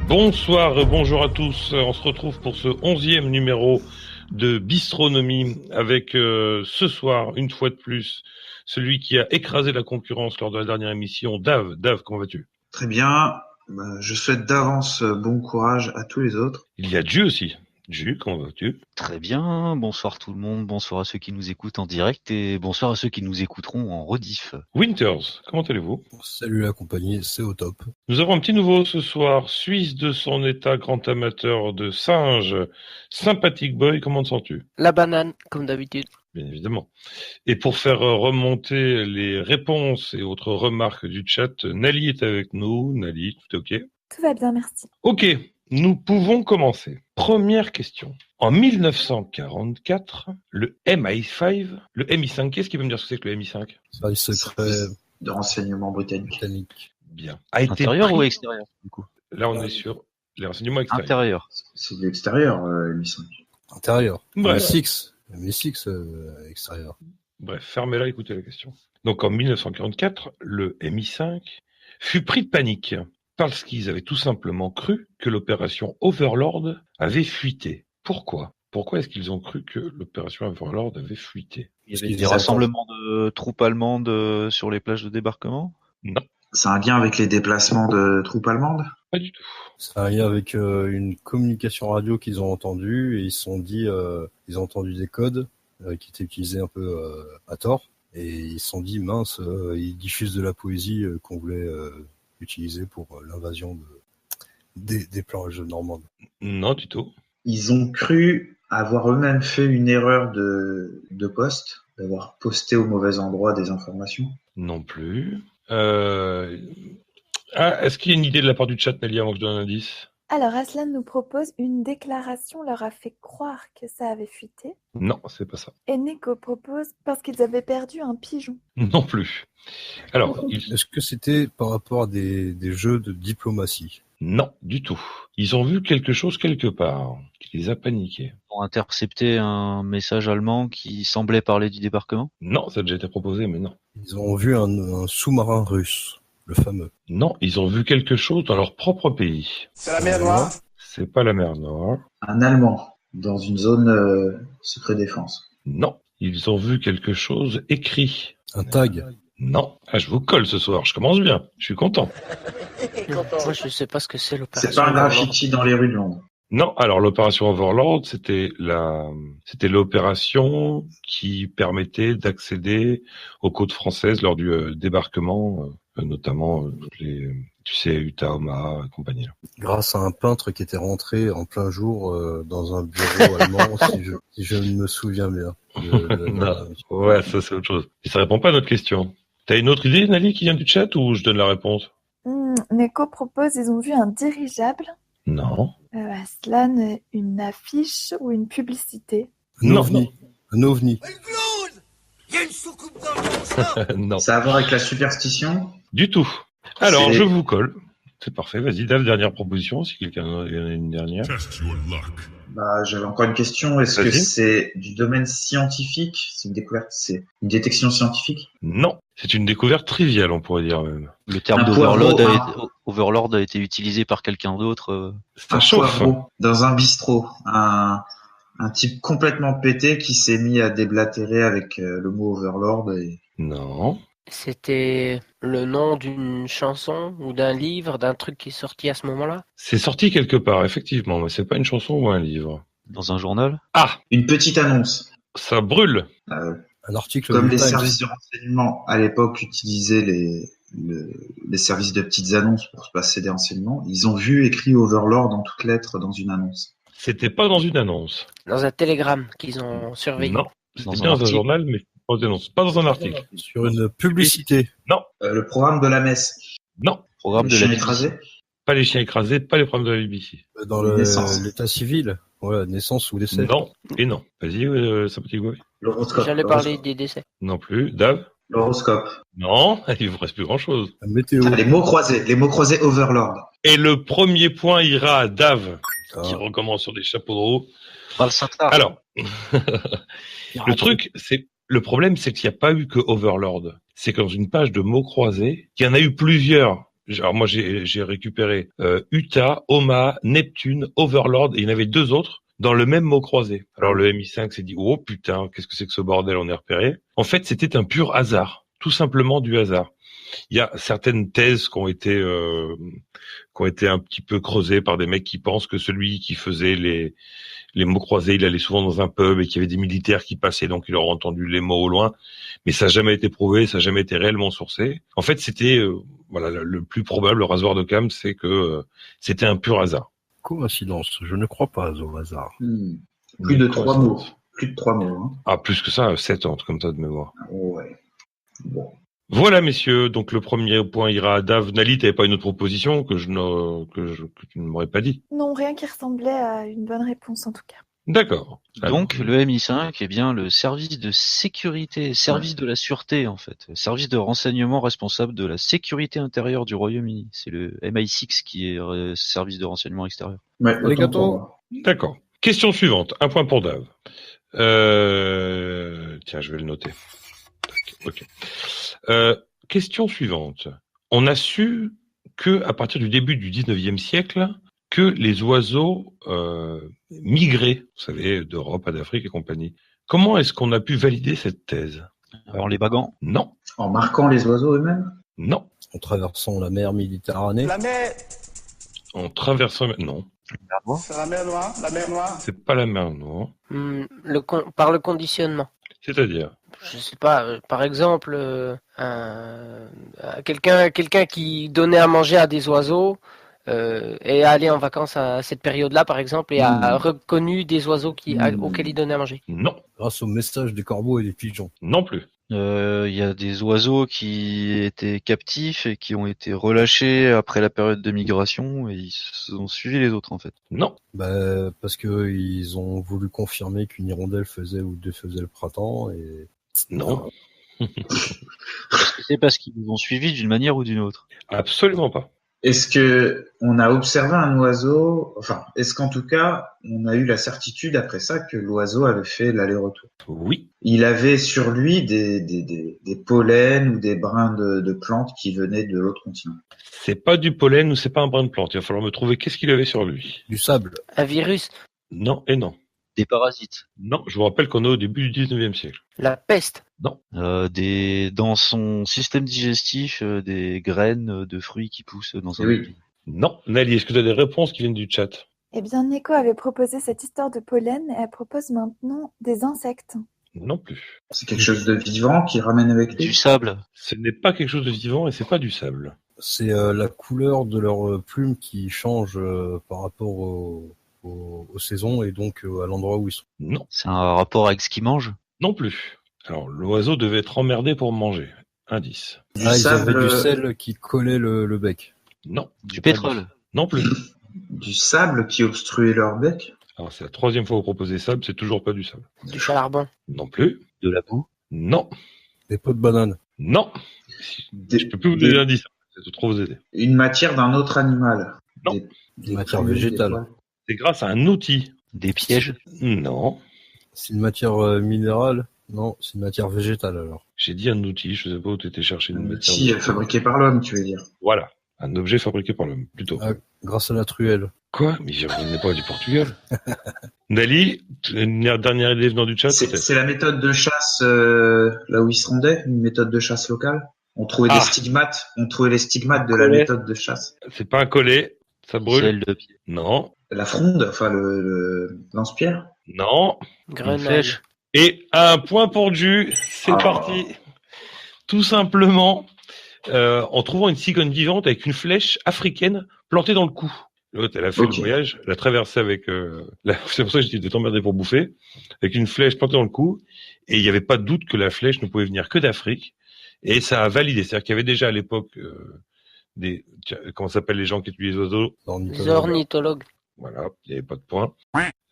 Bonsoir, bonjour à tous. On se retrouve pour ce 11e numéro de Bistronomie avec ce soir, une fois de plus, celui qui a écrasé la concurrence lors de la dernière émission, Dave. Dave, comment vas-tu ? Très bien. Je souhaite d'avance bon courage à tous les autres. Il y a Dieu aussi. Dieu, comment vas-tu ? Très bien, bonsoir tout le monde, bonsoir à ceux qui nous écoutent en direct et bonsoir à ceux qui nous écouteront en rediff. Winters, comment allez-vous ? Salut la compagnie, c'est au top. Nous avons un petit nouveau ce soir, Suisse de son état, grand amateur de singes, sympathique boy, comment te sens-tu ? La banane, comme d'habitude. Bien évidemment. Et pour faire remonter les réponses et autres remarques du chat, Nali est avec nous. Nali, tout est OK ? Tout va bien, merci. OK, nous pouvons commencer. Première question. En 1944, le MI5, le MI5, qu'est-ce qui peut me dire ce que c'est que le MI5 ? Service secret De renseignement britannique. britannique. Bien. A été Intérieur pris... ou extérieur du coup ? Là, on est sur les renseignements extérieurs. Intérieur. C'est de l'extérieur, MI5. Intérieur. Bref. MI6 extérieur. Bref, fermez-la, écoutez la question. Donc en 1944, le MI5 fut pris de panique parce qu'ils avaient tout simplement cru que l'opération Overlord avait fuité. Pourquoi ? Pourquoi est-ce qu'ils ont cru que l'opération Overlord avait fuité ? Il y avait des rassemblements de troupes allemandes sur les plages de débarquement ? Non, C'est un lien avec les déplacements de troupes allemandes ? pas du tout. C'est un lien avec une communication radio qu'ils ont entendue et ils se sont dit, ils ont entendu des codes qui étaient utilisés un peu à tort et ils se sont dit mince, ils diffusent de la poésie qu'on voulait utiliser pour l'invasion des plages normandes. Non, du tout. Ils ont cru avoir eux-mêmes fait une erreur de poste, d'avoir posté au mauvais endroit des informations. Non plus. Est-ce qu'il y a une idée de la part du chat, Nelly, avant que je donne un indice ? Alors, Aslan nous propose une déclaration leur a fait croire que ça avait fuité. Non, c'est pas ça. Et Neko propose parce qu'ils avaient perdu un pigeon. Non plus. Alors, Est-ce que c'était par rapport à des jeux de diplomatie ? non, du tout. Ils ont vu quelque chose quelque part qui les a paniqués. Pour intercepter un message allemand qui semblait parler du débarquement ? Non, ça a déjà été proposé, mais non. Ils ont vu un sous-marin russe, le fameux. Non, ils ont vu quelque chose dans leur propre pays. C'est la mer Noire. C'est pas la mer Noire. Un Allemand, dans une zone secret défense. Non, ils ont vu quelque chose écrit. Un tag. Non. Ah, je vous colle ce soir, je commence bien, je suis content. Moi, je sais pas ce que c'est l'opération. C'est pas un graffiti dans les rues de Londres. Non, alors l'opération Overlord, c'était l'opération qui permettait d'accéder aux côtes françaises lors du débarquement, notamment les, tu sais, Utah, Omaha et compagnie. Là. Grâce à un peintre qui était rentré en plein jour dans un bureau allemand, si je me souviens bien. Non. Ouais, ça c'est autre chose. Et ça répond pas à notre question. T'as une autre idée, Nali, qui vient du chat, ou je donne la réponse ? Neko propose ils ont vu un dirigeable. Non. Aslan, une affiche ou une publicité. Un Non, ovni. Un ovni. Il y a une soucoupe dans le dos. non. Ça a à voir avec la superstition ? Du tout. Alors, C'est- je vous colle. C'est parfait. Vas-y, Dave, dernière proposition, si quelqu'un en a une dernière. J'avais encore une question. Est-ce que Vas-y. c'est du domaine scientifique ? C'est une découverte, c'est une détection scientifique ? Non. C'est une découverte triviale, on pourrait dire même. Le terme Un d'Overlord poireau, Overlord a été utilisé par quelqu'un d'autre. Ça Un chauffe. poireau dans un bistrot. Un type complètement pété qui s'est mis à déblatérer avec le mot Overlord. Et... Non. C'était le nom d'une chanson ou d'un livre, d'un truc qui est sorti à ce moment-là ? C'est sorti quelque part, effectivement, mais c'est pas une chanson ou un livre. Dans un journal ? Ah, Une petite annonce. ça brûle. Un article Comme du les Times. services de renseignement à l'époque utilisaient les services de petites annonces pour se passer des renseignements, ils ont vu écrit Overlord en toutes lettres dans une annonce. C'était pas dans une annonce. Dans un télégramme qu'ils ont surveillé. Non. C'était Dans bien un dans un article. journal, mais pas dans une annonce. Pas dans un article. Sur une publicité. Le programme de la messe. Non. Programme Le de la chien BBC. écrasé. Pas les chiens écrasés, pas les problèmes de la BBC. Dans Naissance. l'état civil. Voilà, naissance ou décès. Non. Et non. Vas-y, sympathique boy. L'horoscope. J'allais parler des décès. Non plus. Dave ? L'horoscope. Non. Il vous reste plus grand chose. La météo. Les mots croisés Overlord. Et le premier point ira à Dave, Ah. qui recommence sur des chapeaux de roue. Valsanta. Alors, le problème, c'est qu'il n'y a pas eu que Overlord. C'est que dans une page de mots croisés, qu'il y en a eu plusieurs Alors moi j'ai récupéré Utah, Omaha, Neptune, Overlord, et il y en avait 2 autres dans le même mot croisé. Alors le MI5 s'est dit oh putain, qu'est-ce que c'est que ce bordel, on est repéré. En fait, c'était un pur hasard, tout simplement du hasard. Il y a certaines thèses qui ont été un petit peu creusées par des mecs qui pensent que celui qui faisait les mots croisés, il allait souvent dans un pub et qu'il y avait des militaires qui passaient, donc il aurait entendu les mots au loin. Mais ça n'a jamais été prouvé, ça n'a jamais été réellement sourcé. En fait, c'était le plus probable, le rasoir d'Occam, c'est que c'était un pur hasard. Coïncidence, je ne crois pas au hasard. Plus de 3 mots. Plus de 3 mots. Hein. Ah, plus que ça, 7 ans, comme ça de mémoire. Ouais. Bon. Voilà, messieurs. Donc, le premier point ira à Dave. Nali, t'avais pas une autre proposition que tu ne m'aurais pas dit? Non, rien qui ressemblait à une bonne réponse en tout cas. D'accord. Donc, le MI5 est bien le service de sécurité, service de la sûreté, en fait. Service de renseignement responsable de la sécurité intérieure du Royaume-Uni. C'est le MI6 qui est service de renseignement extérieur. Ouais, Les gâteaux. D'accord. Question suivante. Un point pour Dave. Tiens, je vais le noter. Ok. Question suivante. On a su que, à partir du début du 19e siècle, que les oiseaux migraient, vous savez, d'Europe à d'Afrique et compagnie. Comment est-ce qu'on a pu valider cette thèse? Alors, les bagans? Non. En marquant les oiseaux eux-mêmes? Non. En traversant la mer Méditerranée. La mer, En traversant... Non. c'est la mer Noire, la mer Noire. C'est pas la mer, non. Par le conditionnement. C'est-à-dire? Je sais pas, par exemple, quelqu'un qui donnait à manger à des oiseaux est allé en vacances à cette période-là, par exemple, et a reconnu des oiseaux auxquels il donnait à manger. Non. Grâce au message des corbeaux et des pigeons. Non plus. Il y a des oiseaux qui étaient captifs et qui ont été relâchés après la période de migration et ils ont suivi les autres en fait. Non. Bah, parce que ils ont voulu confirmer qu'une hirondelle faisait ou défaisait le printemps et... Non. C'est parce qu'ils nous ont suivis d'une manière ou d'une autre. Absolument pas. Est-ce que on a observé un oiseau, enfin, est-ce qu'en tout cas, on a eu la certitude après ça que l'oiseau avait fait l'aller-retour? Oui. Il avait sur lui des pollens ou des brins de plantes qui venaient de l'autre continent. C'est pas du pollen ou c'est pas un brin de plante. Il va falloir me trouver qu'est-ce qu'il avait sur lui. Du sable. Un virus, Non et non. Des parasites. Non, je vous rappelle qu'on est au début du 19e siècle. la peste, Non. Dans son système digestif, des graines de fruits qui poussent dans un Oui. pays. Non. Nelly, est-ce que tu as des réponses qui viennent du chat? Eh bien, Neko avait proposé cette histoire de pollen et elle propose maintenant des insectes. Non plus. C'est quelque chose de vivant qui ramène avec Du lui. sable. Ce n'est pas quelque chose de vivant et c'est pas du sable. C'est la couleur de leurs plumes qui change par rapport aux saisons et donc à l'endroit où ils sont. Non. C'est un rapport avec ce qu'ils mangent. Non plus. Alors, l'oiseau devait être emmerdé pour manger. Indice. Du Ils sable, avaient du sel qui collait le bec. Non. Du pétrole. Non plus. du sable qui obstruait leur bec. Alors, c'est la 3e fois que vous proposez sable, c'est toujours pas du sable. du charbon, Non plus. De la boue. Non. Des pots de banane. Non. Des- Je peux plus vous donner d'indice. C'est trop vous aider. Une matière d'un autre animal. Non. Des Matière plumes, végétale. des poils. C'est grâce à un outil. Des pièges. Non. C'est une matière minérale? Non, c'est une matière végétale alors. J'ai dit un outil. Je sais pas où tu étais chercher une Un matière. outil fabriqué par l'homme, tu veux dire. Voilà. Un objet fabriqué par l'homme, plutôt. Ah, grâce à la truelle. Quoi? Mais je n'est pas du Portugal. Nali, une dernière idée venant du chat, peut-être? C'est la méthode de chasse là où ils se rendaient, une méthode de chasse locale. On trouvait des stigmates. On trouvait les stigmates de la Ouais. méthode de chasse. C'est pas un collet. Ça brûle? Sel de pied. Non. La fronde, enfin le lance-pierre. Non. Une grenade, flèche. Et un point pour Ju. C'est parti. Tout simplement, en trouvant une cigogne vivante avec une flèche africaine plantée dans le cou. L'autre, elle a fait Ok. le voyage, elle a traversé avec... c'est pour ça que j'ai dit de t'emmerder pour bouffer. Avec une flèche plantée dans le cou. Et il n'y avait pas de doute que la flèche ne pouvait venir que d'Afrique. Et ça a validé. C'est-à-dire qu'il y avait déjà à l'époque comment s'appellent les gens qui étudient les oiseaux? les ornithologues. Voilà, il n'y avait pas de point.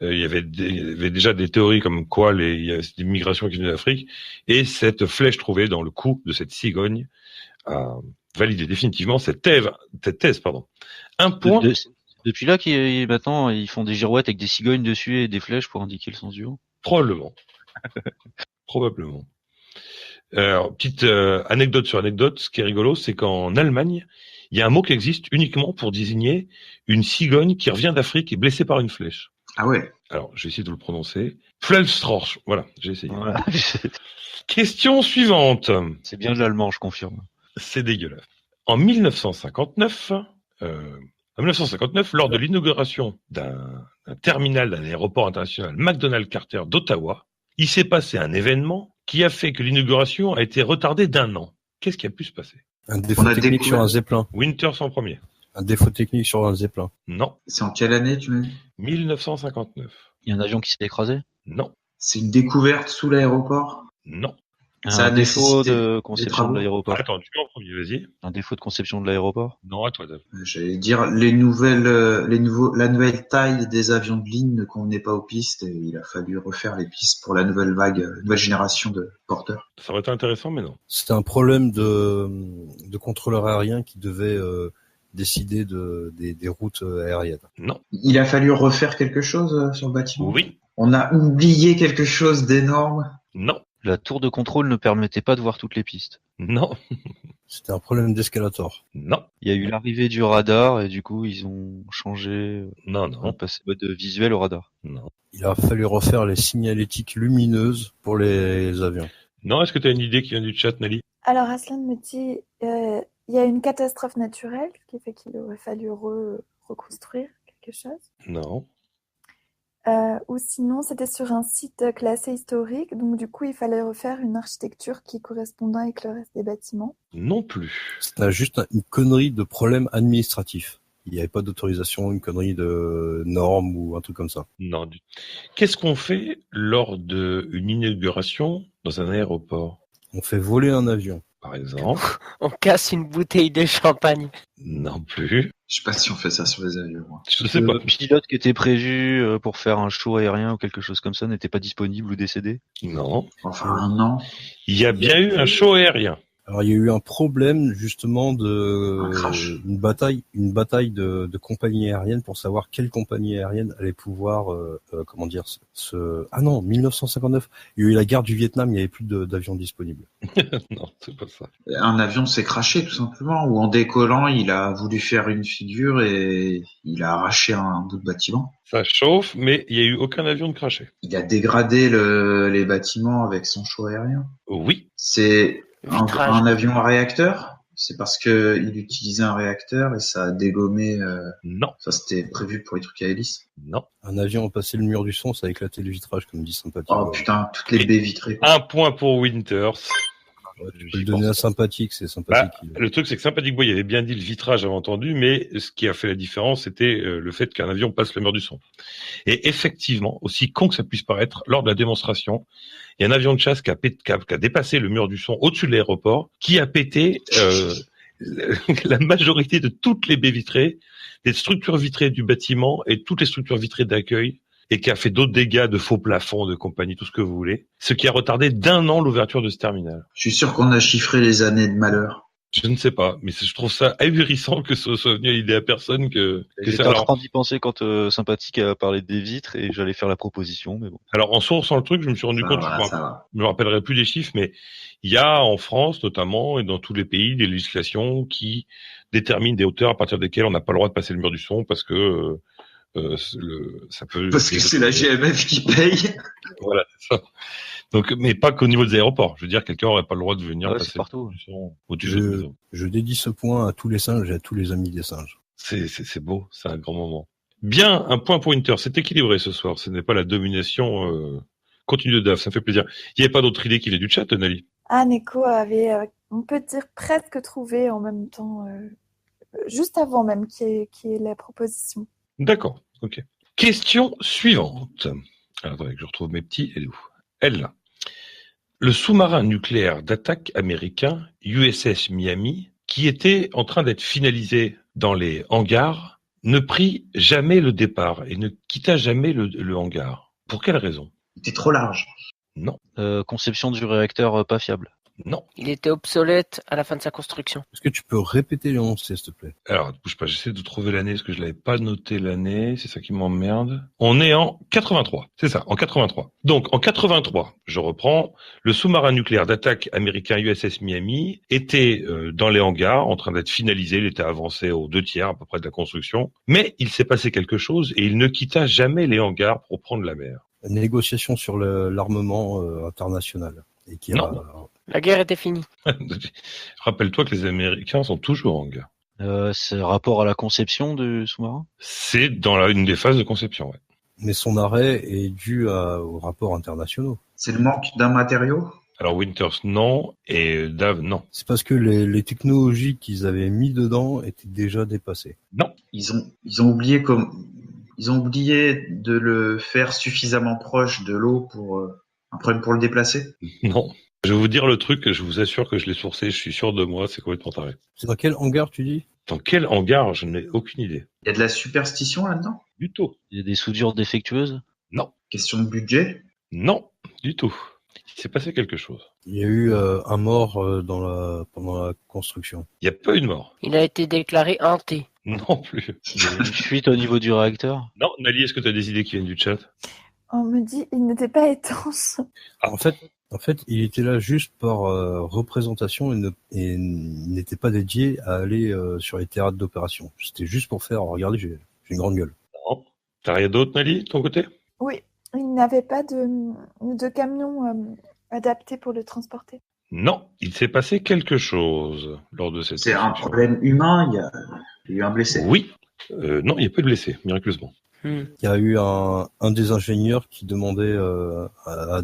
Il y avait déjà des théories comme quoi il y a des migrations qui venaient d'Afrique. Et cette flèche trouvée dans le cou de cette cigogne a validé définitivement cette thèse. Un point. Depuis là, maintenant, ils font des girouettes avec des cigognes dessus et des flèches pour indiquer le sens du vent. Probablement. Probablement. Alors, petite anecdote sur anecdote, ce qui est rigolo, c'est qu'en Allemagne, il y a un mot qui existe uniquement pour désigner une cigogne qui revient d'Afrique et blessée par une flèche. Ah ouais. Alors, je vais essayer de le prononcer. Flelstrorch. Voilà, j'ai essayé. Voilà. Question suivante. C'est bien de l'allemand, je confirme. C'est dégueulasse. En 1959, lors de l'inauguration d'un terminal d'un aéroport international McDonnell Carter d'Ottawa, il s'est passé un événement qui a fait que l'inauguration a été retardée d'1 an. Qu'est-ce qui a pu se passer? Un défaut technique sur un Zeppelin. Winters en premier. Un défaut technique sur un Zeppelin. Non. C'est en quelle année, tu m'as dit? 1959. Il y a un avion qui s'est écrasé? Non. C'est une découverte sous l'aéroport? Non. Ça a Un défaut nécessité de des conception travaux. de l'aéroport. Attends, tu es en premier, vas-y. Un défaut de conception de l'aéroport? Non, à toi, Dave. J'allais dire, la nouvelle taille des avions de ligne ne convenait pas aux pistes et il a fallu refaire les pistes pour la nouvelle génération de porteurs. Ça aurait été intéressant, mais non. C'était un problème de contrôleur aérien qui devait décider des routes aériennes. Non. Il a fallu refaire quelque chose sur le bâtiment? Oui. On a oublié quelque chose d'énorme? Non. La tour de contrôle ne permettait pas de voir toutes les pistes. Non. C'était un problème d'escalator. Non. Il y a eu l'arrivée du radar et du coup ils ont changé, Non, on non. passé mode visuel au radar. Non. Il a fallu refaire les signalétiques lumineuses pour les avions. Non, est-ce que tu as une idée qui vient du chat, Nali? Alors, Aslan me dit, il y a une catastrophe naturelle, ce qui fait qu'il aurait fallu reconstruire quelque chose. Non. Ou sinon, c'était sur un site classé historique, donc du coup, il fallait refaire une architecture qui correspondait avec le reste des bâtiments. Non plus. C'était juste une connerie de problème administratif. Il n'y avait pas d'autorisation, une connerie de normes ou un truc comme ça. Non. Qu'est-ce qu'on fait lors d'une inauguration dans un aéroport, On fait voler un avion. par exemple? On casse une bouteille de champagne. Non plus. Je sais pas si on fait ça sur les avions, moi. Je sais pas. Le pilote qui était prévu pour faire un show aérien ou quelque chose comme ça n'était pas disponible ou décédé? Non. Enfin, non. Il y a bien eu un show aérien. Alors il y a eu un problème justement Un crash. une bataille de compagnies aériennes pour savoir quelle compagnie aérienne allait pouvoir Ah non, 1959, il y a eu la guerre du Vietnam, il n'y avait plus d'avions disponibles. Non, c'est pas ça. Un avion s'est crashé, tout simplement, ou en décollant, il a voulu faire une figure et il a arraché un bout de bâtiment. Ça chauffe, mais il n'y a eu aucun avion de craché. Il a dégradé les bâtiments avec son show aérien. Oui. C'est Vitrage. un avion à réacteur? C'est parce que il utilisait un réacteur et ça a dégommé. Non. Ça, c'était prévu pour les trucs à hélice. Non. Un avion a passé le mur du son, ça a éclaté le vitrage, comme dit Sympathique. Oh putain, toutes les baies vitrées. Un point pour Winters. Ouais, tu peux le donner à Sympathique, c'est Sympathique. Le truc, c'est que Sympathique Boy avait bien dit le vitrage, j'avais entendu, mais ce qui a fait la différence, c'était le fait qu'un avion passe le mur du son. Et effectivement, aussi con que ça puisse paraître, lors de la démonstration, il y a un avion de chasse qui a dépassé le mur du son au-dessus de l'aéroport, qui a pété la majorité de toutes les baies vitrées, des structures vitrées du bâtiment et toutes les structures vitrées d'accueil, et qui a fait d'autres dégâts de faux plafonds, de compagnie, tout ce que vous voulez, ce qui a retardé d'1 an l'ouverture de ce terminal. Je suis sûr qu'on a chiffré les années de malheur. Je ne sais pas, mais je trouve ça ahurissant que ce soit venu à l'idée à personne que J'étais ça. en train d'y penser quand Sympathique a parlé des vitres et j'allais faire la proposition, mais bon. Alors, en sourçant le truc, je me suis rendu compte, Ça je me rappellerai plus des chiffres, mais il y a en France, notamment, et dans tous les pays, des législations qui déterminent des hauteurs à partir desquelles on n'a pas le droit de passer le mur du son parce que ça peut. Parce que c'est la GMF qui paye. Voilà, c'est ça. Donc, mais pas qu'au niveau des aéroports. Je veux dire, quelqu'un aurait pas le droit de venir Ouais, passer c'est partout. le mur du son au-dessus de la maison. Je dédie ce point à tous les singes et à tous les amis des singes. C'est beau, c'est un grand moment. Bien, un point pour Inter. C'est équilibré ce soir. Ce n'est pas la domination continue de DAF. Ça me fait plaisir. Il n'y avait pas d'autre idée qu'il ait du chat, Nali? Ah, Neko avait, on peut dire, presque trouvé en même temps, juste avant même qu'il y ait la proposition. D'accord, ok. Question suivante. Alors, attendez que je retrouve mes petits. Elle est où? Elle, là. Le sous-marin nucléaire d'attaque américain USS Miami, qui était en train d'être finalisé dans les hangars, ne prit jamais le départ et ne quitta jamais le hangar. Pour quelle raison? Il était trop large. Non, Conception du réacteur pas fiable. Non. Il était obsolète à la fin de sa construction. Est-ce que tu peux répéter l'énoncé, s'il te plaît? Alors, ne bouge pas, j'essaie de trouver l'année, parce que je l'avais pas noté l'année, c'est ça qui m'emmerde. On est en 83, c'est ça, en 83. Donc, en 83, je reprends, le sous-marin nucléaire d'attaque américain USS Miami était dans les hangars, en train d'être finalisé, il était avancé aux 2/3 à peu près de la construction, mais il s'est passé quelque chose et il ne quitta jamais les hangars pour prendre la mer. Négociation sur l'armement international. Et qui Non. La guerre était finie. Rappelle-toi que les Américains sont toujours en hangar. C'est rapport à la conception du sous-marin? C'est dans une des phases de conception, ouais. Mais son arrêt est dû aux rapports internationaux. C'est le manque d'un matériau? Alors Winters, non, et Dave, non. C'est parce que les technologies qu'ils avaient mis dedans étaient déjà dépassées. Non. Ils ont oublié de le faire suffisamment proche de l'eau pour un problème pour le déplacer? Non. Je vais vous dire le truc, je vous assure que je l'ai sourcé, je suis sûr de moi, c'est complètement taré. C'est dans quel hangar tu dis? Dans quel hangar? Je n'ai aucune idée. Il y a de la superstition là-dedans? Du tout. Il y a des soudures défectueuses? Non. Question de budget? Non, du tout. Il s'est passé quelque chose. Il y a eu un mort pendant la construction. Il n'y a pas eu de mort. Il a été déclaré hanté. Non plus. Il y a eu une fuite au niveau du réacteur? Non, Nali, est-ce que tu as des idées qui viennent du chat? On me dit il n'était pas étanche. En fait, il était là juste par représentation et n'était pas dédié à aller sur les théâtres d'opération. C'était juste pour faire, regardez, j'ai une grande gueule. Non. T'as rien d'autre, Nali, de ton côté? Oui, il n'avait pas de camion adapté pour le transporter. Non, il s'est passé quelque chose lors de cette C'est un construction. problème humain, il y a eu un blessé? Oui. Non, il n'y a pas de blessé, miraculeusement. Il y a eu un des ingénieurs qui demandait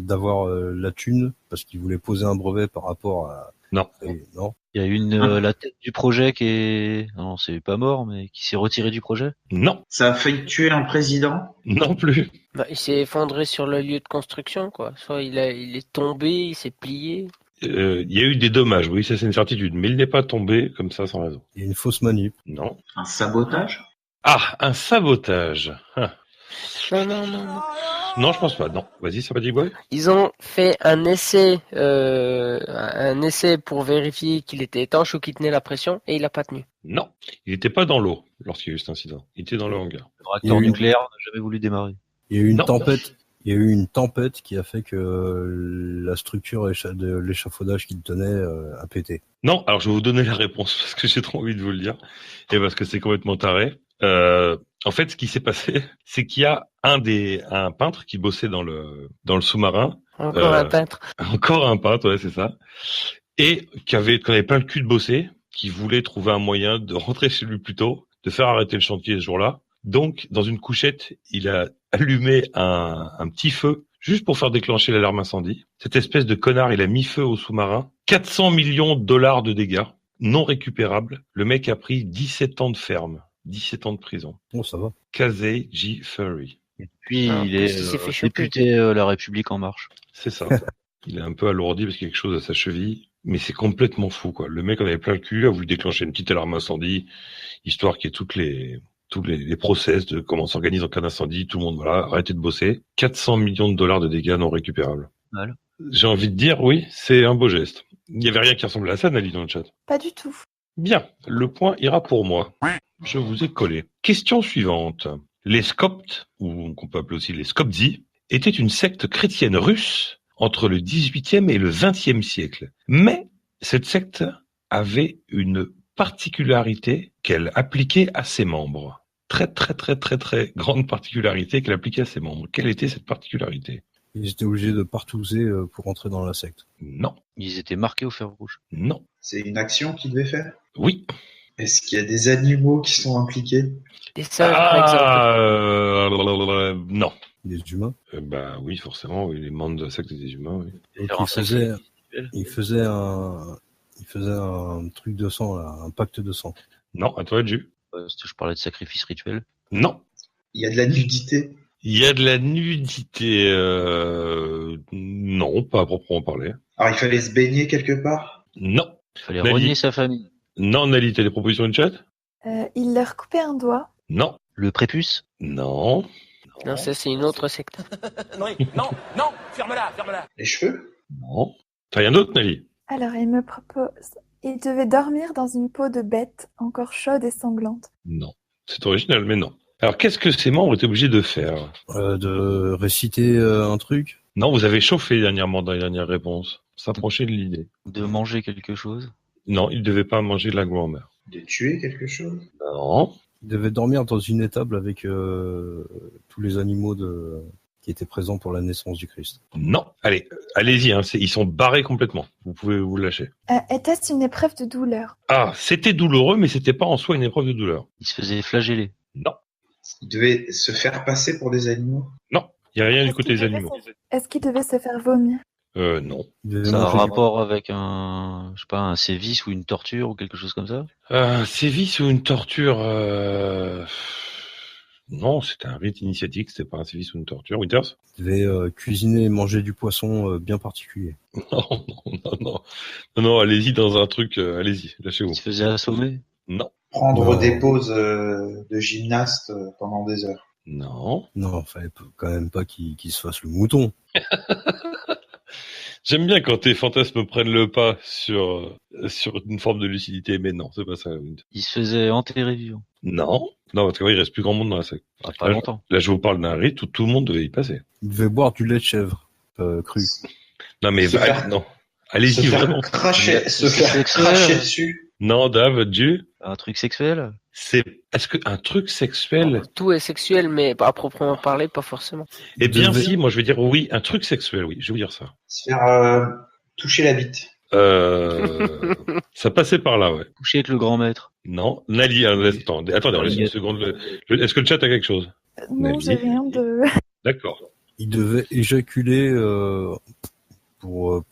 d'avoir la thune parce qu'il voulait poser un brevet par rapport à... Non. Non. Il y a une la tête du projet qui est... Non, c'est pas mort, mais qui s'est retiré du projet? Non. Ça a failli tuer un président? Non plus. Bah, il s'est effondré sur le lieu de construction, quoi. Soit il est tombé, il s'est plié. Il y a eu des dommages, oui, ça c'est une certitude, mais il n'est pas tombé comme ça sans raison. Il y a une fausse manip. Non. Un sabotage? Ah, un sabotage. Ah. Non. Non, je pense pas. Non. Vas-y, Sympathic Boy. Ils ont fait un essai pour vérifier qu'il était étanche ou qu'il tenait la pression, et il a pas tenu. Non. Il n'était pas dans l'eau lorsqu'il y a eu cet incident. Il était dans le hangar. Le réacteur nucléaire n'a jamais voulu démarrer. Il y a eu une Non. tempête. Il y a eu une tempête qui a fait que la structure de l'échafaudage qu'il tenait a pété. Non, alors je vais vous donner la réponse parce que j'ai trop envie de vous le dire et parce que c'est complètement taré. En fait, ce qui s'est passé, c'est qu'il y a un peintre qui bossait dans le sous-marin. Encore un peintre. Encore un peintre, ouais, c'est ça. Et qu'on avait plein le cul de bosser, qui voulait trouver un moyen de rentrer chez lui plus tôt, de faire arrêter le chantier ce jour-là. Donc, dans une couchette, il a allumé un petit feu juste pour faire déclencher l'alarme incendie. Cette espèce de connard, il a mis feu au sous-marin. 400 millions de dollars de dégâts non récupérables. Le mec a pris 17 ans de ferme, 17 ans de prison. Bon, ça va. Casey G. Furry. Et puis Ah, il il est s'est fait choper. député La République En Marche. C'est ça. Il est un peu alourdi parce qu'il y a quelque chose à sa cheville. Mais c'est complètement fou, quoi. Le mec en avait plein le cul, a voulu déclencher une petite alarme incendie, histoire qu'il y ait tous les process de comment on s'organise en cas d'incendie, tout le monde, voilà, arrêtez de bosser. 400 millions de dollars de dégâts non récupérables. Voilà. J'ai envie de dire, oui, c'est un beau geste. Il n'y avait rien qui ressemblait à ça, Nali, dans le chat. Pas du tout. Bien, le point ira pour moi. Je vous ai collé. Question suivante. Les Skopts, ou qu'on peut appeler aussi les Skoptsi, étaient une secte chrétienne russe entre le 18e et le 20e siècle. Mais cette secte avait une particularité qu'elle appliquait à ses membres. Très grande particularité qu'elle appliquait à ses membres. Quelle était cette particularité? Ils étaient obligés de partouzer pour entrer dans la secte. Non. Ils étaient marqués au fer rouge. Non. C'est une action qu'il devait faire? Oui. Est-ce qu'il y a des animaux qui sont impliqués? Des singes, par exemple. Non. Des humains. Bah oui, forcément, oui, les membres de la secte des humains, oui. Donc, Alors, il faisait un truc de sang, là, un pacte de sang. Non, à toi, Ju. Je parlais de sacrifice rituel. Non. Il y a de la nudité? Il y a de la nudité, non, pas à proprement parler. Alors il fallait se baigner quelque part? Non. Il fallait Nali. renier sa famille. Non, Nali, t'as des propositions de chat? Il leur coupait un doigt. Non. Le prépuce? Non. Non, ça c'est une autre secte. Non, ferme-la. Les cheveux? Non. T'as rien d'autre, Nali? Alors, il me propose... Il devait dormir dans une peau de bête, encore chaude et sanglante. Non. C'est original, mais non. Alors, qu'est-ce que ces membres étaient obligés de faire? De réciter un truc. Non, vous avez chauffé dernièrement dans les dernières réponses. S'approcher de l'idée. De manger quelque chose. Non, ils ne devaient pas manger de la grand-mère. De tuer quelque chose? Non. Il devait dormir dans une étable avec tous les animaux qui étaient présents pour la naissance du Christ. Non. Allez, allez-y, hein, ils sont barrés complètement. Vous pouvez vous lâcher. Était-ce une épreuve de douleur? Ah, c'était douloureux, mais c'était pas en soi une épreuve de douleur. Il se faisait flageller. Non. Il devait se faire passer pour des animaux? Non. Il n'y a rien du Est-ce côté qu'il des devait animaux. Est-ce qu'il devait se faire vomir? Non. Il devait Ça a un manger- rapport avec un sévice ou une torture ou quelque chose comme ça? Sévice ou une torture Non, c'était un rite initiatique, c'était pas un sévice ou une torture. Winters? Il devait cuisiner et manger du poisson bien particulier. Non, allez-y dans un truc, allez-y, lâchez-vous. Il se faisait assommer? Non. Prendre Non. des pauses de gymnaste pendant des heures? Non. Non, fallait quand même pas qu'il se fasse le mouton. J'aime bien quand tes fantasmes prennent le pas sur une forme de lucidité, mais non, c'est pas ça. Il se faisait enterrer vivant? Non, parce qu'il reste plus grand monde dans la secte. Pas longtemps. Là, je vous parle d'un rite où tout le monde devait y passer. Il devait boire du lait de chèvre cru. Non, mais Se faire- non. Allez-y, vraiment. Se faire cracher dessus? Non, Dave, Dieu, Un truc sexuel? est-ce que un truc sexuel? Tout est sexuel, mais à proprement parler, pas forcément. Eh bien, Devait- si, moi je vais dire oui, un truc sexuel, oui, je vais vous dire ça. Se faire toucher la bite? Ça passait par là, ouais. Coucher avec le grand maître? Non, Nali, attendez, on laisse une seconde. Est-ce que le chat a quelque chose? Non, Nelly. j'ai rien de... D'accord. Il devait éjaculer pour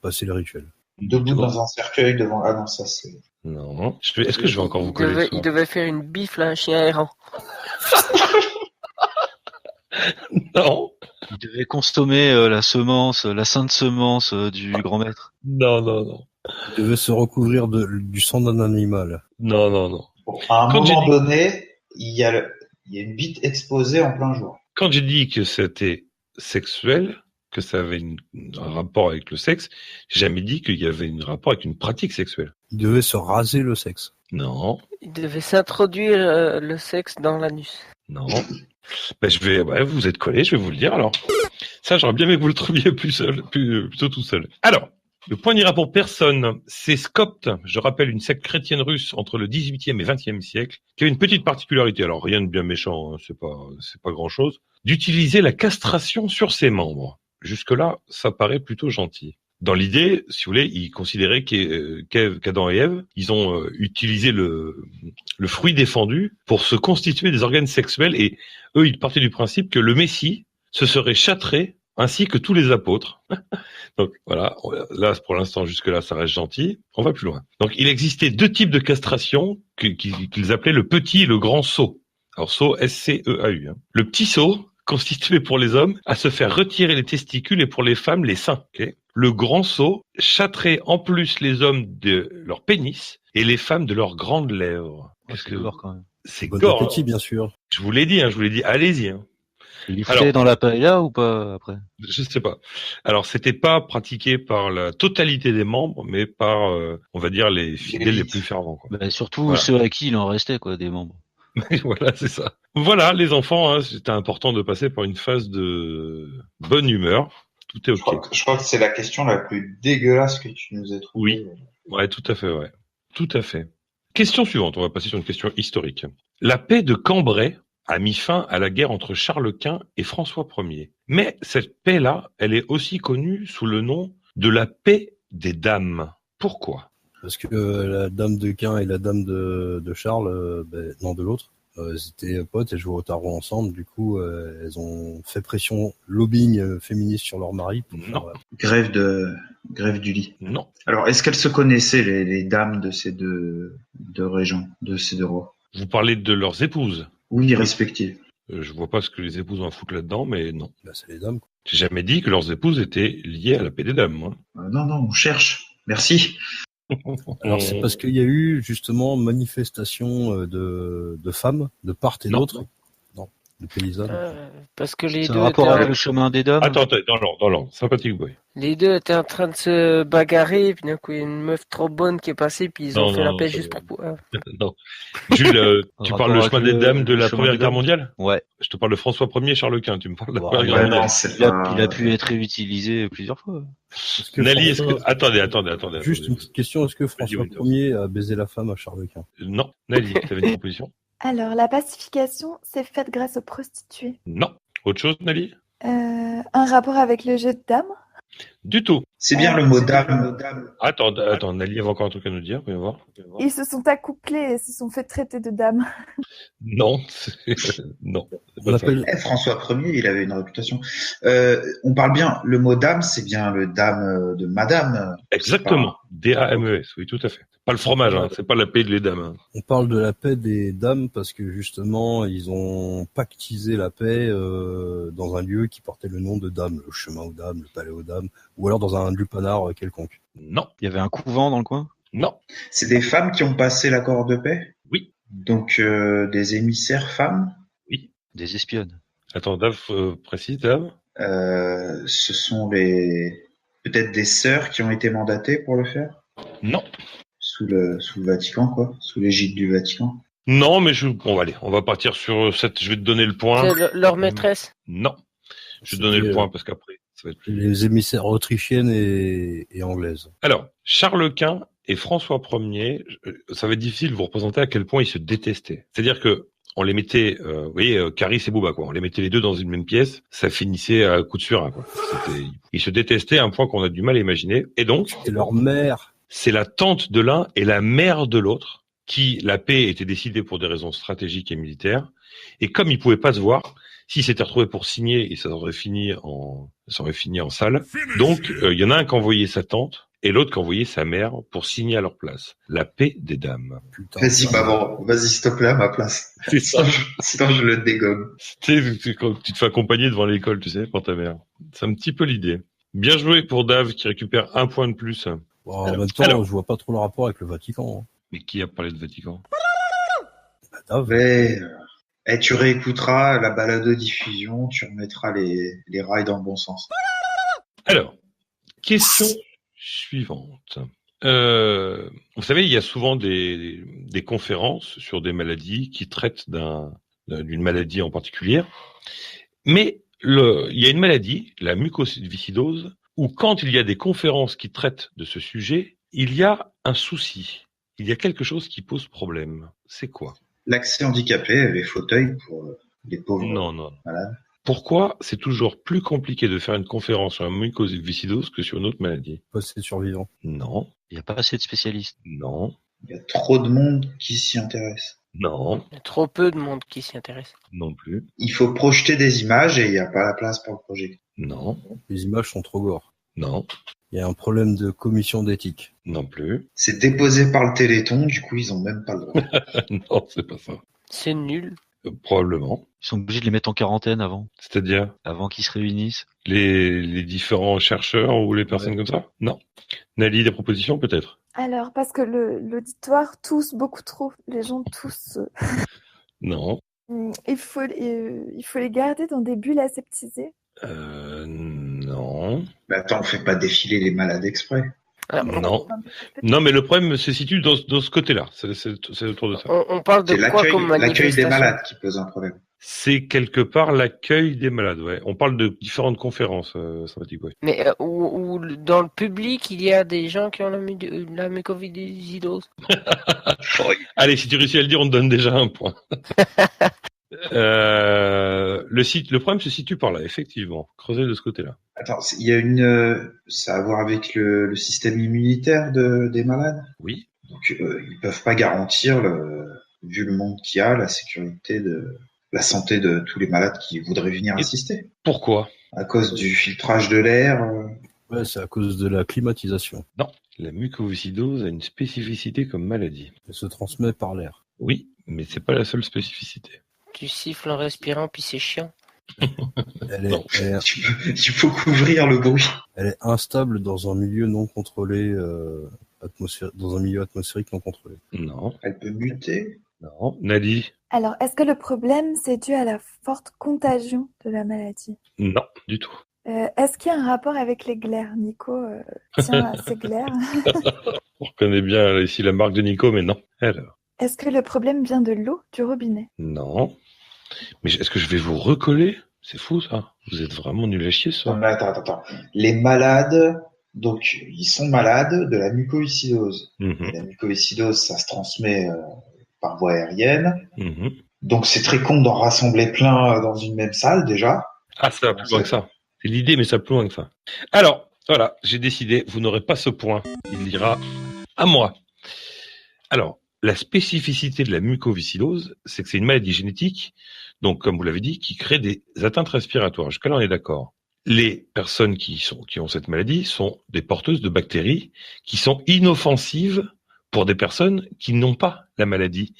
passer le rituel. Debout dans un cercueil devant... Ah non, ça c'est... Non. Est-ce que je vais encore vous coller Il devait faire une bifle à un chien errant. Non. Il devait consommer la sainte semence du grand maître? Non. Il devait se recouvrir du sang d'un animal. Non. Bon, à un Quand j'ai moment dit- donné, il y a une bite exposée en plein jour. Quand j'ai dit que c'était sexuel, que ça avait un rapport avec le sexe, j'ai jamais dit qu'il y avait un rapport avec une pratique sexuelle. Il devait se raser le sexe. Non. Il devait s'introduire le sexe dans l'anus. Non. Vous êtes collés, je vais vous le dire alors. Ça, j'aurais bien aimé que vous le trouviez plutôt tout seul. Alors, le point n'ira pour personne. C'est Scopte, je rappelle, une secte chrétienne russe entre le 18e et 20e siècle, qui a une petite particularité, alors rien de bien méchant, hein, c'est pas grand chose, d'utiliser la castration sur ses membres. Jusque-là, ça paraît plutôt gentil. Dans l'idée, si vous voulez, ils considéraient qu'Adam et Ève, ils ont utilisé le fruit défendu pour se constituer des organes sexuels et eux, ils partaient du principe que le Messie se serait châtré ainsi que tous les apôtres. Donc voilà, là pour l'instant jusque-là ça reste gentil, on va plus loin. Donc il existait deux types de castration qu'ils appelaient le petit et le grand sceau. Alors sceau, S-C-E-A-U. Hein. Le petit sceau constituait pour les hommes à se faire retirer les testicules et pour les femmes les seins. Okay. Le grand sceau châtrait en plus les hommes de leur pénis et les femmes de leurs grandes lèvres. Qu'est-ce que gore quand même. C'est Bon gore. appétit, bien sûr. Je vous l'ai dit, allez-y. Hein. Il foutait dans la paella ou pas après? Je sais pas. Alors, c'était pas pratiqué par la totalité des membres, mais par, on va dire, les fidèles les plus fervents. Quoi. Bah, surtout Voilà. ceux à qui il en restait quoi, des membres. Voilà, c'est ça. Voilà, les enfants, hein, c'était important de passer par une phase de bonne humeur. Tout est ok. Je crois que c'est la question la plus dégueulasse que tu nous as trouvée. Oui. Ouais, tout à fait, ouais. Tout à fait. Question suivante, on va passer sur une question historique. La paix de Cambrai a mis fin à la guerre entre Charles Quint et François Ier. Mais cette paix-là, elle est aussi connue sous le nom de la paix des dames. Pourquoi? Parce que la dame de Quint et la dame de Charles, de l'autre, elles étaient potes, elles jouaient au tarot ensemble. Du coup, elles ont fait pression lobbying féministe sur leur mari. Non. Grève du lit. Non. Alors, est-ce qu'elles se connaissaient, les dames de ces deux régents, de ces deux rois? Vous parlez de leurs épouses. Oui, respectives. Je vois pas ce que les épouses ont à foutre là-dedans, mais non. Bah, c'est les dames. Quoi. J'ai jamais dit que leurs épouses étaient liées à la paix des dames, moi. Non, on cherche. Merci. Alors c'est parce qu'il y a eu justement manifestation de femmes de part et Non. d'autre. Non. de paysanne. Parce que les C'est deux, un rapport étaient, avec le chemin des dames. Attends, dans l'ordre. Sympathique boy. les deux étaient en train de se bagarrer, et puis d'un coup, il y a une meuf trop bonne qui est passée, puis ils ont fait la paix juste pour... Non. Jules, tu En parles le rapport chemin avec des dames de le la chemin Première des Guerre dames. mondiale? Ouais. Je te parle de François Ier, Charles Quint. Tu me parles de la Ouais, Première ouais, Guerre non, mondiale. c'est Il a, pas... il a pu être réutilisé plusieurs fois. Est-ce que Nali, François- attendez. Juste une petite question, est-ce que François Windows. Ier a baisé la femme à Charles Quint? Non. Nali, t'avais une proposition? Alors, la pacification s'est faite grâce aux prostituées. Non. Autre chose, Nali? Un rapport avec le jeu de dames. Du tout. C'est bien le mot dame. Attends, Nali avait encore un truc à nous dire, voyons voir. Ils se sont accouplés et se sont fait traiter de dames. Non, non. c'est On pas ça. appelle, François Ier, il avait une réputation. On parle bien, le mot dame, c'est bien le dame de madame. Exactement. D-A-M-E-S, oui, tout à fait. Pas le fromage, hein. C'est pas la paix des dames. Hein. on parle de la paix des dames parce que justement, ils ont pactisé la paix dans un lieu qui portait le nom de Dame, le chemin aux dames, le palais aux dames, ou alors dans un lupanar quelconque. Non, Il y avait un couvent dans le coin. non. C'est des femmes qui ont passé l'accord de paix? Oui. Donc des émissaires femmes? Des espionnes. Attends, Dave, précise, Dave. Ce sont peut-être des sœurs qui ont été mandatées pour le faire? Non. Sous le Vatican, quoi. Sous l'égide du Vatican. Non, mais bon, allez, on va partir sur cette. Je vais te donner le point. C'est leur maîtresse. Non. Je vais te donner le point parce qu'après, ça va être plus. Les émissaires autrichiennes et anglaises. Alors, Charles Quint et François Ier, ça va être difficile de vous représenter à quel point ils se détestaient. C'est-à-dire que on les mettait, vous voyez, Caris et Bouba, quoi. On les mettait les deux dans une même pièce, ça finissait à coup de surin, quoi. Ils se détestaient à un point qu'on a du mal à imaginer. Et donc, Et leur mère. c'est la tante de l'un et la mère de l'autre qui, la paix était décidée pour des raisons stratégiques et militaires. Et comme ils pouvaient pas se voir, s'ils s'étaient retrouvés pour signer, et ça aurait fini en salle. Donc, il y en a un qui envoyait sa tante et l'autre qui envoyait sa mère pour signer à leur place. La paix des dames. Putain. Vas-y, maman. Vas-y, s'il te plaît, à ma place. C'est ça. Sinon, je le dégomme. Tu sais, quand tu te fais accompagner devant l'école, tu sais, pour ta mère. C'est un petit peu l'idée. Bien joué pour Dave qui récupère un point de plus. Bon, en même temps, alors. je vois pas trop le rapport avec le Vatican. Hein. Mais qui a parlé de Vatican? Bah, Dave. Mais, tu réécouteras la balado-diffusion, tu remettras les rails dans le bon sens. Alors, question suivante. Vous savez, il y a souvent des conférences sur des maladies qui traitent d'une maladie en particulier. Mais il y a une maladie, la mucoviscidose, où quand il y a des conférences qui traitent de ce sujet, il y a un souci. Il y a quelque chose qui pose problème. C'est quoi? L'accès handicapé, les fauteuils pour les pauvres Non. malades. Pourquoi c'est toujours plus compliqué de faire une conférence sur la mucoviscidose que sur une autre maladie? Passé survivant. Non, Il n'y a pas assez de spécialistes. non, Il y a trop de monde qui s'y intéresse. non, Il y a trop peu de monde qui s'y intéresse. non plus, Il faut projeter des images et il n'y a pas la place pour le projet. non, Les images sont trop gore. non, Il y a un problème de commission d'éthique. non plus. C'est déposé par le Téléthon, du coup, ils ont même pas le droit. Non, c'est pas ça. C'est nul. Probablement. Ils sont obligés de les mettre en quarantaine C'est-à-dire avant qu'ils se réunissent. les différents chercheurs ou les personnes comme ça? Non. Nali, des propositions peut-être? Alors, parce que l'auditoire tousse beaucoup trop. Les gens toussent. Non. Il faut les garder dans des bulles aseptisées. Non. Mais attends, on fait pas défiler les malades exprès. Alors, Non. Non, mais le problème se situe dans ce côté-là. C'est autour de ça. on parle de C'est quoi comme l'accueil des manifestation? malades qui pose un problème. C'est quelque part l'accueil des malades, ouais. On parle de différentes conférences, sympathique, ouais. Mais où dans le public, il y a des gens qui ont la mucoviscidose. Allez, si tu réussis à le dire, on te donne déjà un point. Le problème se situe par là, effectivement. Creuser de ce côté-là. Attends, il y a ça a à voir avec le système immunitaire des malades. Oui. Donc, ils peuvent pas garantir, vu le monde qu'il y a, la sécurité la santé de tous les malades qui voudraient venir assister. Pourquoi? À cause du filtrage de l'air. Ouais, c'est à cause de la climatisation. Non. La mucoviscidose a une spécificité comme maladie. Elle se transmet par l'air. Oui, mais c'est pas la seule spécificité. Tu siffles en respirant, puis c'est chiant. Elle Il faut couvrir le bruit. est instable dans un milieu non contrôlé, dans un milieu atmosphérique non contrôlé. Non. Elle peut muter. Non. Nali? Alors, est-ce que le problème, c'est dû à la forte contagion de la maladie? Non, du tout. Est-ce qu'il y a un rapport avec les glaires? Nico tient à ses glaires. On reconnaît bien ici la marque de Nico, mais non. Alors? Est-ce que le problème vient de l'eau du robinet? Non. Mais est-ce que je vais vous recoller? C'est fou, ça. Vous êtes vraiment nul à chier, Non, ça. mais attends. Les malades, donc ils sont malades de la mucoviscidose. Mhm, Et la mucoviscidose, ça se transmet par voie aérienne. mhm. Donc c'est très con d'en rassembler plein dans une même salle déjà. Ah, ça va plus loin que ça. C'est l'idée, mais ça va plus loin que ça. Alors, voilà, j'ai décidé, vous n'aurez pas ce point. Il ira à moi. Alors, la spécificité de la mucoviscidose, c'est que c'est une maladie génétique, donc comme vous l'avez dit, qui crée des atteintes respiratoires. Jusqu'à-là, on est d'accord. Les personnes qui ont cette maladie sont des porteuses de bactéries qui sont inoffensives pour des personnes qui n'ont pas la maladie,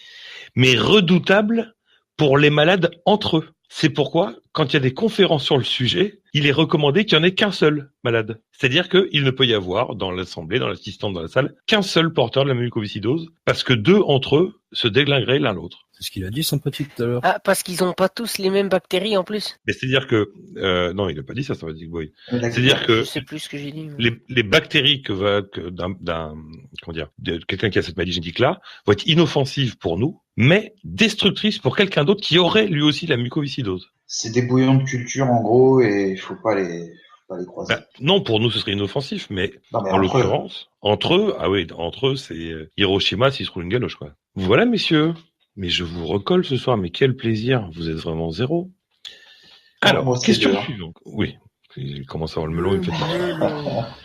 mais redoutables pour les malades entre eux. C'est pourquoi, quand il y a des conférences sur le sujet, il est recommandé qu'il n'y en ait qu'un seul malade. C'est-à-dire qu'il ne peut y avoir, dans l'assemblée, dans l'assistante, dans la salle, qu'un seul porteur de la mucoviscidose, parce que 2 entre eux se déglingueraient l'un l'autre. C'est ce qu'il a dit, sympathique, tout à l'heure. Ah, parce qu'ils n'ont pas tous les mêmes bactéries en plus. Mais c'est-à-dire que... non, il n'a pas dit ça, Sympathique Boy. D'accord. C'est-à-dire Je que sais plus ce que j'ai dit. mais- les bactéries de quelqu'un qui a cette maladie génétique-là vont être inoffensives pour nous, mais destructrices pour quelqu'un d'autre qui aurait lui aussi la mucoviscidose. C'est des bouillons de culture en gros et il faut pas les croiser. Ben, non, pour nous, ce serait inoffensif, mais Non, mais en entre eux. l'occurrence, entre eux, c'est Hiroshima s'il se trouve une galoche, quoi. Voilà, messieurs. Mais je vous recolle ce soir, mais quel plaisir. Vous êtes vraiment zéro. Alors, moi, c'est question deux, hein. suivante. Oui, il commence à avoir le melon, il me fait peur.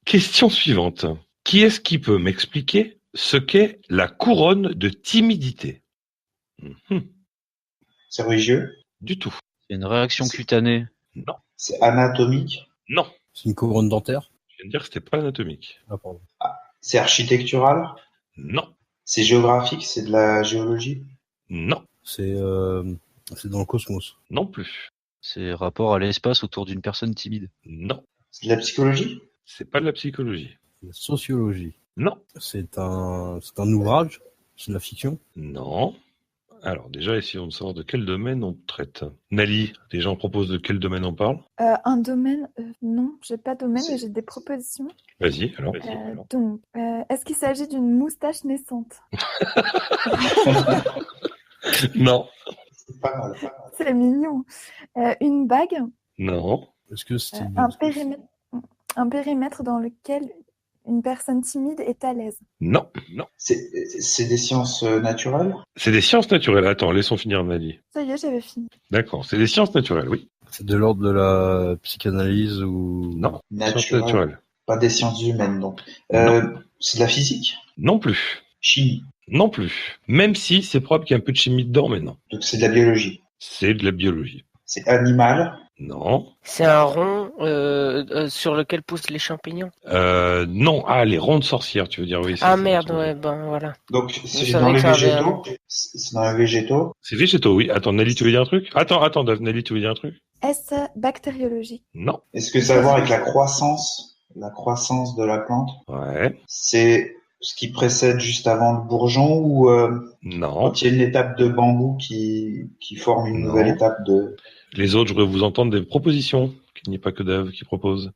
Question suivante. Qui est-ce qui peut m'expliquer ce qu'est la couronne de timidité? C'est religieux, Du tout. C'est une réaction cutanée. Non. c'est anatomique, Non. C'est une couronne dentaire? Je viens de dire que c'était pas anatomique. Ah, pardon. c'est architectural, Non. c'est géographique, c'est de la géologie. Non. C'est dans le cosmos. Non plus. C'est rapport à l'espace autour d'une personne timide. Non. C'est de la psychologie. C'est pas de la psychologie. La sociologie. Non. C'est un ouvrage? C'est de la fiction? Non. Alors, déjà, essayons de savoir de quel domaine on traite. Nali, des gens proposent de quel domaine on parle? Un domaine, non, j'ai pas de domaine, mais j'ai des propositions. Vas-y, alors. Donc, est-ce qu'il s'agit d'une moustache naissante? Non. C'est pas mal. C'est mignon. Une bague? Non. Est-ce que c'est Un périmètre dans lequel une personne timide est à l'aise? Non. Non. C'est des sciences naturelles. C'est des sciences naturelles. Attends, laissons finir Nali. Ça y est, j'avais fini. D'accord. C'est des sciences naturelles, oui. c'est de l'ordre de la psychanalyse ou... Non. Sciences Naturelles. naturelles. Pas des sciences humaines donc. Non. C'est de la physique, Non plus. chimie. Non plus. Même si c'est probable qu'il y ait un peu de chimie dedans, mais non. Donc c'est de la biologie. C'est de la biologie. C'est animal. Non. C'est un rond sur lequel poussent les champignons. Non. Ah, les rondes sorcières, tu veux dire, oui. Ah c'est merde, ça. ouais, ben voilà. Donc c'est Je dans savais les que ça avait végétaux. C'est dans les végétaux. C'est végétaux, oui. Attends, Nali, tu veux dire un truc? Attends, Nali, tu veux dire un truc? Est-ce bactériologie? Non. Est-ce que ça a à voir avec la croissance de la plante? Ouais. C'est ce qui précède juste avant le bourgeon ou Non. quand il y a une étape de bambou qui forme une Non. nouvelle étape de... Les autres, je voudrais vous entendre des propositions. Qu'il n'y ait pas que Dave qui propose.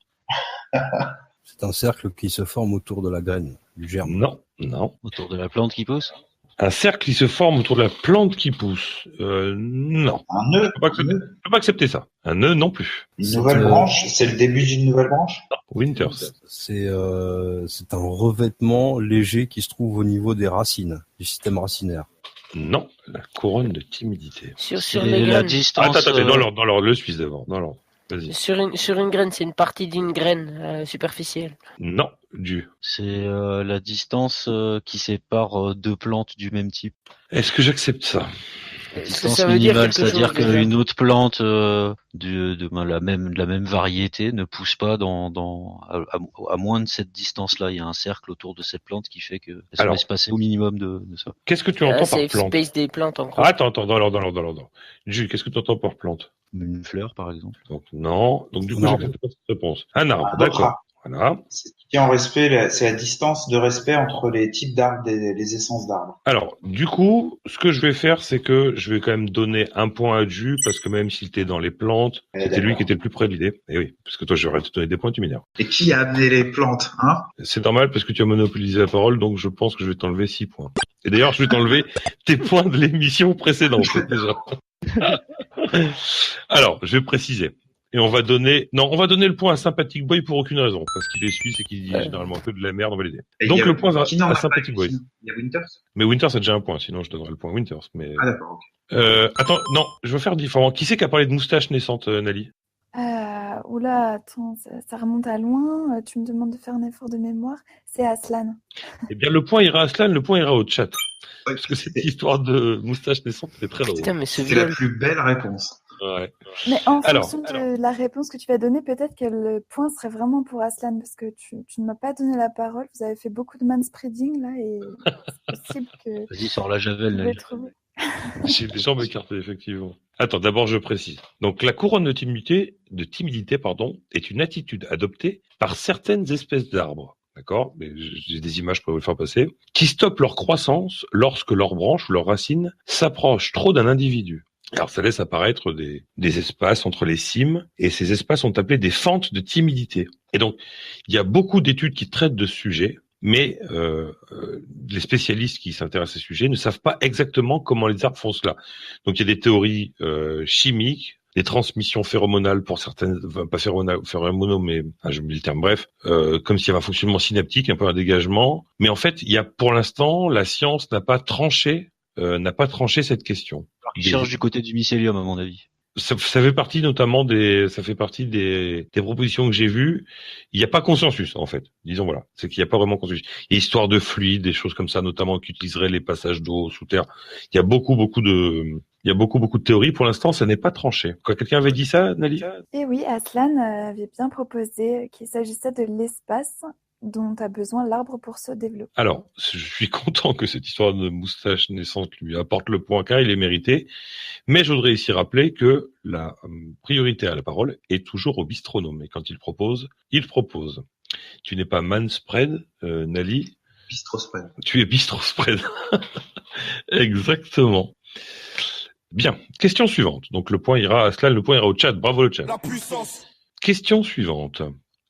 C'est un cercle qui se forme autour de la graine, du germe. Non. Non. Autour de la plante qui pousse. Un cercle qui se forme autour de la plante qui pousse. Non. Un nœud, Je peux pas accepter ça. Un nœud non plus. une C'est, nouvelle branche. C'est le début d'une nouvelle branche. Winters. C'est un revêtement léger qui se trouve au niveau des racines, du système racinaire. Non. La couronne de timidité. Sur C'est les la graines. distance. Attends, dans l'ordre, le Suisse d'abord. Dans l'ordre. Vas-y. Sur une graine, c'est une partie d'une graine superficielle. Non. C'est la distance qui sépare deux plantes du même type. Est-ce que j'accepte ça? Distance Ça veut dire minimale, quelque c'est-à-dire chose, déjà. qu'une autre plante de la même variété ne pousse pas à moins de cette distance-là. Il y a un cercle autour de cette plante qui fait qu'elle soit Alors. espacée au minimum de ça. Qu'est-ce que tu entends par C'est plante? space des plantes en gros. Attends, dans l'ordre. Jules, qu'est-ce que tu entends par plante? Une fleur, par exemple. Donc, non. Donc, du coup, Un arbre. j'accepte pas cette réponse. Un arbre, Un d'accord. arbre. Voilà. C'est ce qui tient en respect, c'est la distance de respect entre les types d'arbres, les essences d'arbres. Alors, du coup, ce que je vais faire, c'est que je vais quand même donner un point à Ju, parce que même s'il était dans les plantes, c'était lui qui était le plus près de l'idée. Et oui, parce que toi, j'aurais te donné des points, tu m'énerves. Et qui a amené les plantes, hein? C'est normal, parce que tu as monopolisé la parole, donc je pense que je vais t'enlever 6 points. Et d'ailleurs, je vais t'enlever tes points de l'émission précédente, déjà. Alors, je vais préciser. Et on va donner le point à Sympathic Boy pour aucune raison, parce qu'il est suisse et qu'il dit généralement que de la merde, on va l'aider. Donc le point va à Sympathic Boy. Il y a Winters. Mais Winters a déjà un point, sinon je donnerai le point à Winters. Mais... Ah d'accord, ok. Attends, non, je veux faire différent. Qui c'est qui a parlé de moustache naissante, Nali? Oula, attends, ça remonte à loin. Tu me demandes de faire un effort de mémoire. C'est Aslan. Eh bien, le point ira à Aslan, le point ira au chat. Ouais, Parce que cette histoire de moustache naissante, c'est très drôle. Putain, mais ce c'est la viol. plus belle réponse. Ouais. Mais en fonction de la réponse que tu vas donner, peut-être que le point serait vraiment pour Aslan, parce que tu ne m'as pas donné la parole. Vous avez fait beaucoup de manspreading là, et c'est possible que. Vas-y, sors la javel, vous là. pouvez trouver. J'ai les jambes écartées, effectivement. Attends, d'abord, je précise. Donc, la couronne de timidité, est une attitude adoptée par certaines espèces d'arbres. D'accord? Mais j'ai des images pour vous le faire passer. Qui stoppent leur croissance lorsque leurs branches ou leurs racines s'approchent trop d'un individu. Alors, ça laisse apparaître des espaces entre les cimes, et ces espaces sont appelés des fentes de timidité. Et donc, il y a beaucoup d'études qui traitent de ce sujet, mais les spécialistes qui s'intéressent à ce sujet ne savent pas exactement comment les arbres font cela. Donc, il y a des théories chimiques, des transmissions phéromonales pour certaines, enfin, pas phéromonaux, mais j'oublie le terme, bref, comme s'il y avait un fonctionnement synaptique, un peu un dégagement. Mais en fait, pour l'instant, la science n'a pas tranché cette question. Il cherche du côté du mycélium, à mon avis. Ça fait partie notamment des propositions que j'ai vues. Il n'y a pas consensus, en fait. Disons, voilà. C'est qu'il n'y a pas vraiment consensus. Il y a histoire de fluides, des choses comme ça, notamment qui utiliseraient les passages d'eau sous terre. Il y a beaucoup de théories. Pour l'instant, ça n'est pas tranché. Quoi, quelqu'un avait dit ça, Nali? Et oui, Aslan avait bien proposé qu'il s'agissait de l'espace dont a besoin l'arbre pour se développer. Alors, je suis content que cette histoire de moustache naissante lui apporte le point car il est mérité. Mais je voudrais ici rappeler que la priorité à la parole est toujours au bistronome. Et quand il propose. Tu n'es pas manspread, Nali. Bistrospread. Tu es bistrospread. Exactement. Bien. Question suivante. Donc le point ira à Aslan, le point ira au chat. Bravo le chat. La puissance. Question suivante.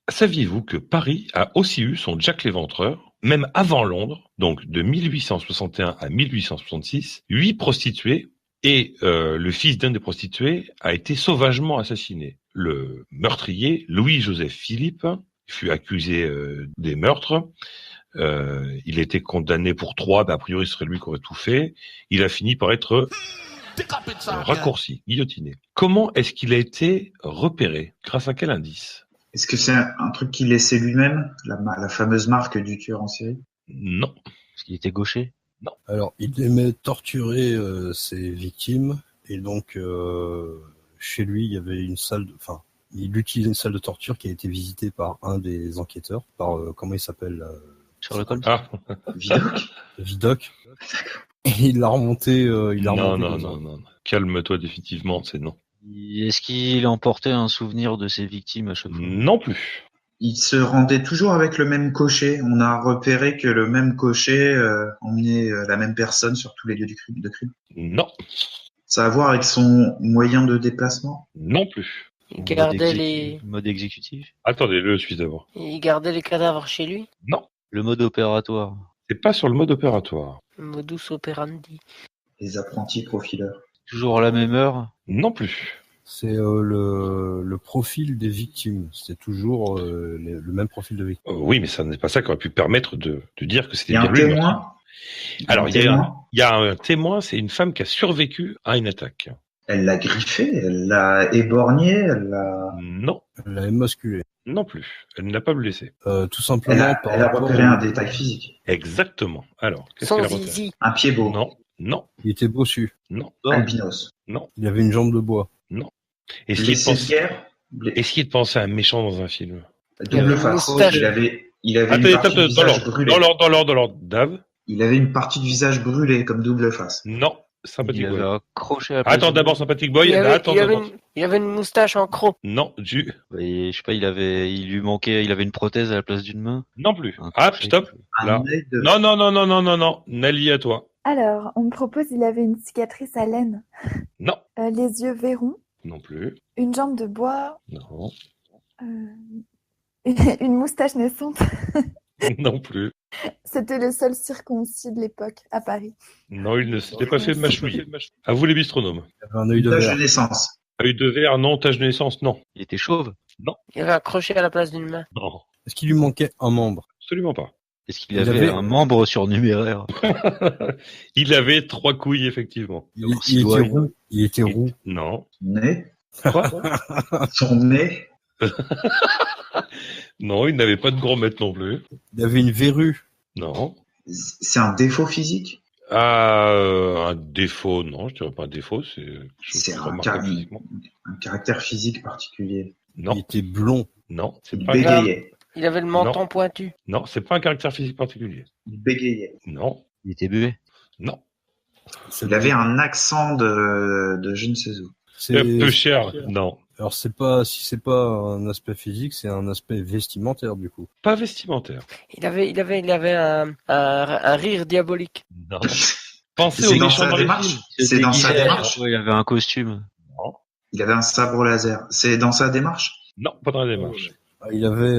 Saviez-vous que Paris a aussi eu son Jack l'Éventreur, même avant Londres, donc de 1861 à 1866, 8 prostituées, et le fils d'un des prostituées a été sauvagement assassiné. Le meurtrier, Louis-Joseph Philippe, fut accusé des meurtres. Il a été condamné pour 3, a priori ce serait lui qui aurait tout fait. Il a fini par être raccourci, guillotiné. Comment est-ce qu'il a été repéré? Grâce à quel indice? Est-ce que c'est un truc qu'il laissait lui-même, la fameuse marque du tueur en série? Non. Est-ce qu'il était gaucher? Non. Alors, il aimait torturer ses victimes, et donc chez lui, il y avait une salle, il utilisait une salle de torture qui a été visitée par un des enquêteurs, par comment il s'appelle, Sherlock Holmes. Ah. Vidocq. Et il l'a remonté. Non. Calme-toi définitivement, c'est non. Est-ce qu'il emportait un souvenir de ses victimes à chaque fois? Non plus. Il se rendait toujours avec le même cocher. On a repéré que le même cocher emmenait la même personne sur tous les lieux de crime. Non. Ça a à voir avec son moyen de déplacement? Non plus. Il gardait Mode exécutif? Attendez, le suis d'abord. Il gardait les cadavres chez lui. Non. Le mode opératoire? C'est pas sur le mode opératoire. Modus operandi. Les apprentis profileurs. Toujours à la même heure? Non plus. C'est le profil des victimes. C'est toujours le même profil de victime. Oui, mais ça n'est pas ça qui aurait pu permettre de dire que c'était Il y a bien un lui. témoin? Alors, il y a un témoin, c'est une femme qui a survécu à une attaque. Elle l'a griffé, elle l'a éborgné, elle l'a... Non. Elle l'a émasculé. Non plus. Elle ne l'a pas blessé. Tout simplement Elle a repéré un détail physique. Exactement. Alors, qu'est-ce Son qu'elle a repéré? zizi. Un pied beau. Non. Il était bossu. Non. Albinos. Il avait une jambe de bois. Blessé de guerre. Essayez de penser à un méchant dans un film. Double face. moustache. Il avait une partie du visage brûlé. Dans l'ordre, Dave? Il avait une partie du visage brûlé comme double face. Non. Sympathique Il avait Boy. un crochet à la place Attends, d'une d'abord main. Sympathique Boy. Il avait, Attends, il avait attends. il avait une moustache en croc. Non, Et, je sais pas, il avait une prothèse à la place d'une main. non plus. Un Ah, crochet, stop. quelque chose. Un Là. œil de... Non. Nali, à toi. Alors, on me propose, il avait une cicatrice à laine, Non, les yeux verrons, non plus. une jambe de bois, Non, une moustache naissante. non plus. C'était le seul circoncis de l'époque à Paris. Non, il ne s'était pas fait mâchouiller. À vous les bistronomes. Il avait un œil de Tache verre. de naissance. Œil de verre, non. Tache de naissance, non. Il était chauve. Il avait un crochet à la place d'une main. Non, Est-ce qu'il lui manquait un membre? absolument pas. Est-ce qu'il Il avait avait- un membre surnuméraire? Il avait 3 couilles, effectivement. Il était roux. Non. Nez. Quoi? Son nez. Non, il n'avait pas de grommettes non plus. Il avait une verrue. Non. C'est un défaut physique. Un défaut, non, je dirais pas un défaut, c'est quelque chose C'est de un, remarquable physiquement. un caractère physique particulier. Non, Il était blond. non, c'est Il pas bégayait. Il avait le menton pointu. non, c'est pas un caractère physique particulier. Il bégayait. Non, Il était muet. non. Il avait un accent de je ne sais où. C'est- Un peu cher, non. Alors si c'est pas un aspect physique, c'est un aspect vestimentaire du coup. Pas vestimentaire. Il avait un rire diabolique. Non. Pensez C'est aux dans méchants sa dans les démarche. films. C'est dans sa Déguisé. démarche. Ouais, il avait un costume. Non, Il avait un sabre laser. C'est dans sa démarche. non, pas dans la démarche. Il avait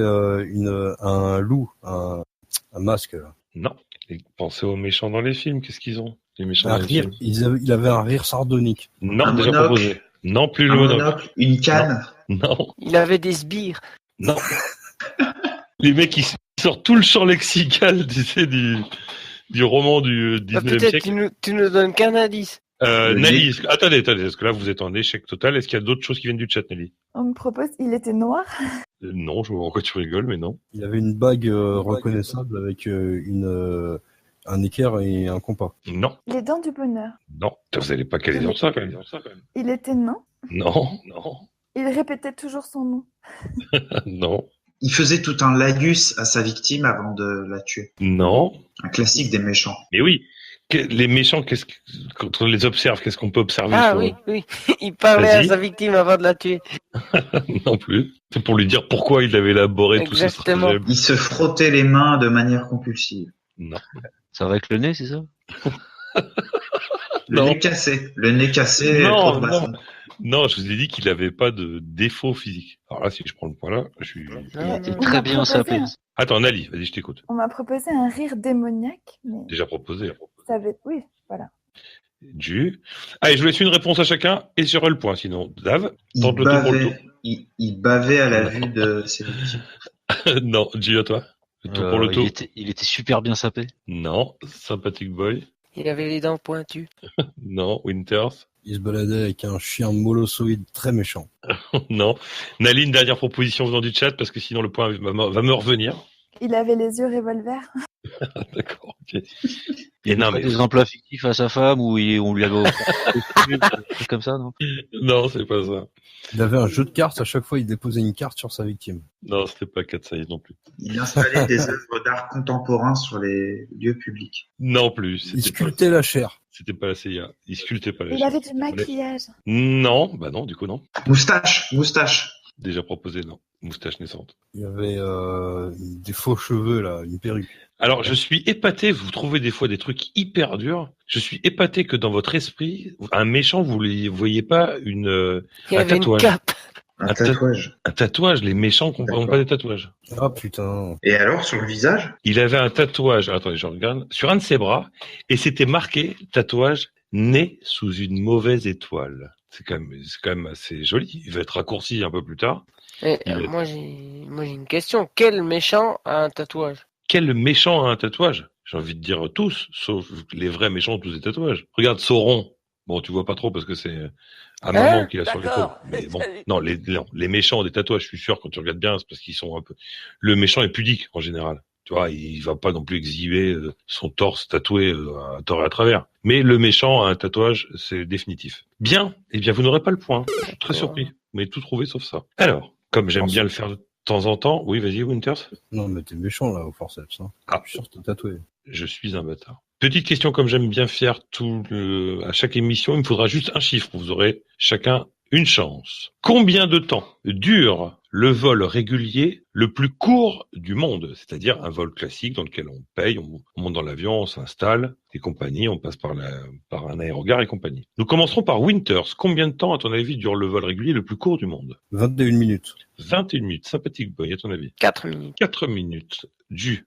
un loup, un masque. Là. Non. Et pensez aux méchants dans les films, qu'est-ce qu'ils ont, les méchants Un dans les rire, films? il avait un rire sardonique. Non, Un déjà monocle. proposé. Non, plus le Un monocle. monocle, une canne. Non, Il avait des sbires. non. Les mecs, ils sortent tout le champ lexical, tu sais, du roman du Bah, 19e peut-être siècle. tu nous donnes qu'un indice. Le Nelly, attendez, parce que là, vous êtes en échec total. Est-ce qu'il y a d'autres choses qui viennent du chat, Nelly? On me propose, il était noir. Non, je vois pourquoi tu rigoles, mais non. Il avait une bague reconnaissable avec un équerre et un compas. Non, Les dents du bonheur. non. Vous n'allez pas caler dans ça, quand même. Il était nain. Non, Il répétait toujours son nom. non, Il faisait tout un laïus à sa victime avant de la tuer. non. Un classique des méchants. Mais oui, les méchants, quand on les observe, qu'est-ce qu'on peut observer Ah sur oui, oui. Il parlait à Vas-y. sa victime avant de la tuer. Non plus. C'est pour lui dire pourquoi il avait élaboré tout ce Exactement. stratagème. Il se frottait les mains de manière compulsive. Non. Ça va avec le nez, c'est ça? Le Non. nez cassé. Le nez cassé. Non, trop de non. baston. Non, je vous ai dit qu'il n'avait pas de défaut physique. Alors là, si je prends le point là, je suis... Non, Il était non. très m'a bien proposé sapé. un- Attends, Nali, vas-y, je t'écoute. On m'a proposé un rire démoniaque, mais Déjà proposé. ça avait... Oui, voilà. Du. Allez, je vous laisse une réponse à chacun et j'aurai le point. Sinon, Dave, Il tente le tour pour le tour. bavait, il bavait à la vue de ses victimes. Non, G à toi. Le tour pour le tour. Il était super bien sapé. Non, Sympathique Boy. Il avait les dents pointues. Non, Winters. Il se baladait avec un chien molossoïde très méchant. Non. Nali, une dernière proposition venant du chat parce que sinon le point va me revenir. Il avait les yeux revolver. D'accord, ok. Et non, mais Des emplois fictifs à sa femme où on lui avait offert des trucs comme ça, non? non, c'est pas ça. Il avait un jeu de cartes, à chaque fois il déposait une carte sur sa victime. Non, c'était pas Cat Size non plus. Il installait des œuvres d'art contemporain sur les lieux publics. Non plus. Il sculptait la chair. C'était pas la CIA. Il sculptait pas la Il chair. avait du maquillage. Non, bah non, du coup non. Moustache. Déjà proposé, non. Moustache naissante. Il avait des faux cheveux là, une perruque. Alors, je suis épaté, vous trouvez des fois des trucs hyper durs. Je suis épaté que dans votre esprit, un méchant, vous ne voyez pas Il un avait une tatouage. cape. Un Un tatouage. Un tatouage, les méchants comprennent D'accord. pas des tatouages. Ah putain. Et alors, sur le visage, Il avait un tatouage, attendez, je regarde, sur un de ses bras, et c'était marqué tatouage né sous une mauvaise étoile. C'est quand même assez joli. Il va être raccourci un peu plus tard. Et, Il est- moi, j'ai une question. Quel méchant a un tatouage? Quel méchant a un tatouage? J'ai envie de dire tous, sauf les vrais méchants ont tous des tatouages. Regarde Sauron. Bon, tu vois pas trop parce que c'est un maman qu'il a sur l'épaule. D'accord. Mais bon, non, les méchants ont des tatouages, je suis sûr, quand tu regardes bien, c'est parce qu'ils sont un peu... Le méchant est pudique, en général. Tu vois, il va pas non plus exhiber son torse tatoué à tort et à travers. Mais le méchant a un tatouage, c'est définitif. Bien, eh bien, vous n'aurez pas le point. Je suis très surpris. Vous m'avez tout trouvé sauf ça. Alors, comme j'aime bien le faire de temps en temps, oui, vas-y, Winters. Non mais t'es méchant là au forceps. Hein. Ah. Je suis sûr que t'es tatoué. Je suis un bâtard. Petite question, comme j'aime bien faire à chaque émission, il me faudra juste un chiffre. Vous aurez chacun une chance. Combien de temps dure le vol régulier le plus court du monde? C'est-à-dire un vol classique dans lequel on paye, on monte dans l'avion, on s'installe, et compagnie, on passe par un aérogare et compagnie. Nous commencerons par Winters. Combien de temps, à ton avis, dure le vol régulier le plus court du monde? 21 minutes. 21 minutes. Sympathique boy, à ton avis? 4 minutes. 4 minutes. Du.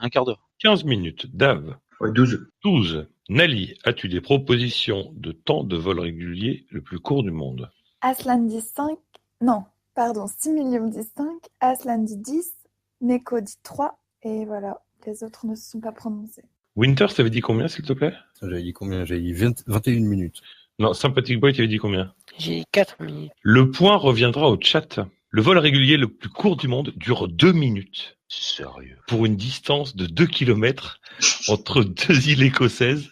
Un quart d'heure. 15 minutes. Dave. Ouais, 12. 12. Nali, as-tu des propositions de temps de vol régulier le plus court du monde? Aslan dit 5. Non, pardon, 6 millions dit 5. Aslan dit 10. Neko dit 3. Et voilà, les autres ne se sont pas prononcés. Winter, t'avais dit combien, s'il te plaît? J'avais dit combien? J'avais dit 21 minutes. Non, Sympathique Boy, t'avais dit combien? J'ai dit 4 minutes. Le point reviendra au chat. Le vol régulier le plus court du monde dure 2 minutes. Sérieux. Pour une distance de 2 km entre deux îles écossaises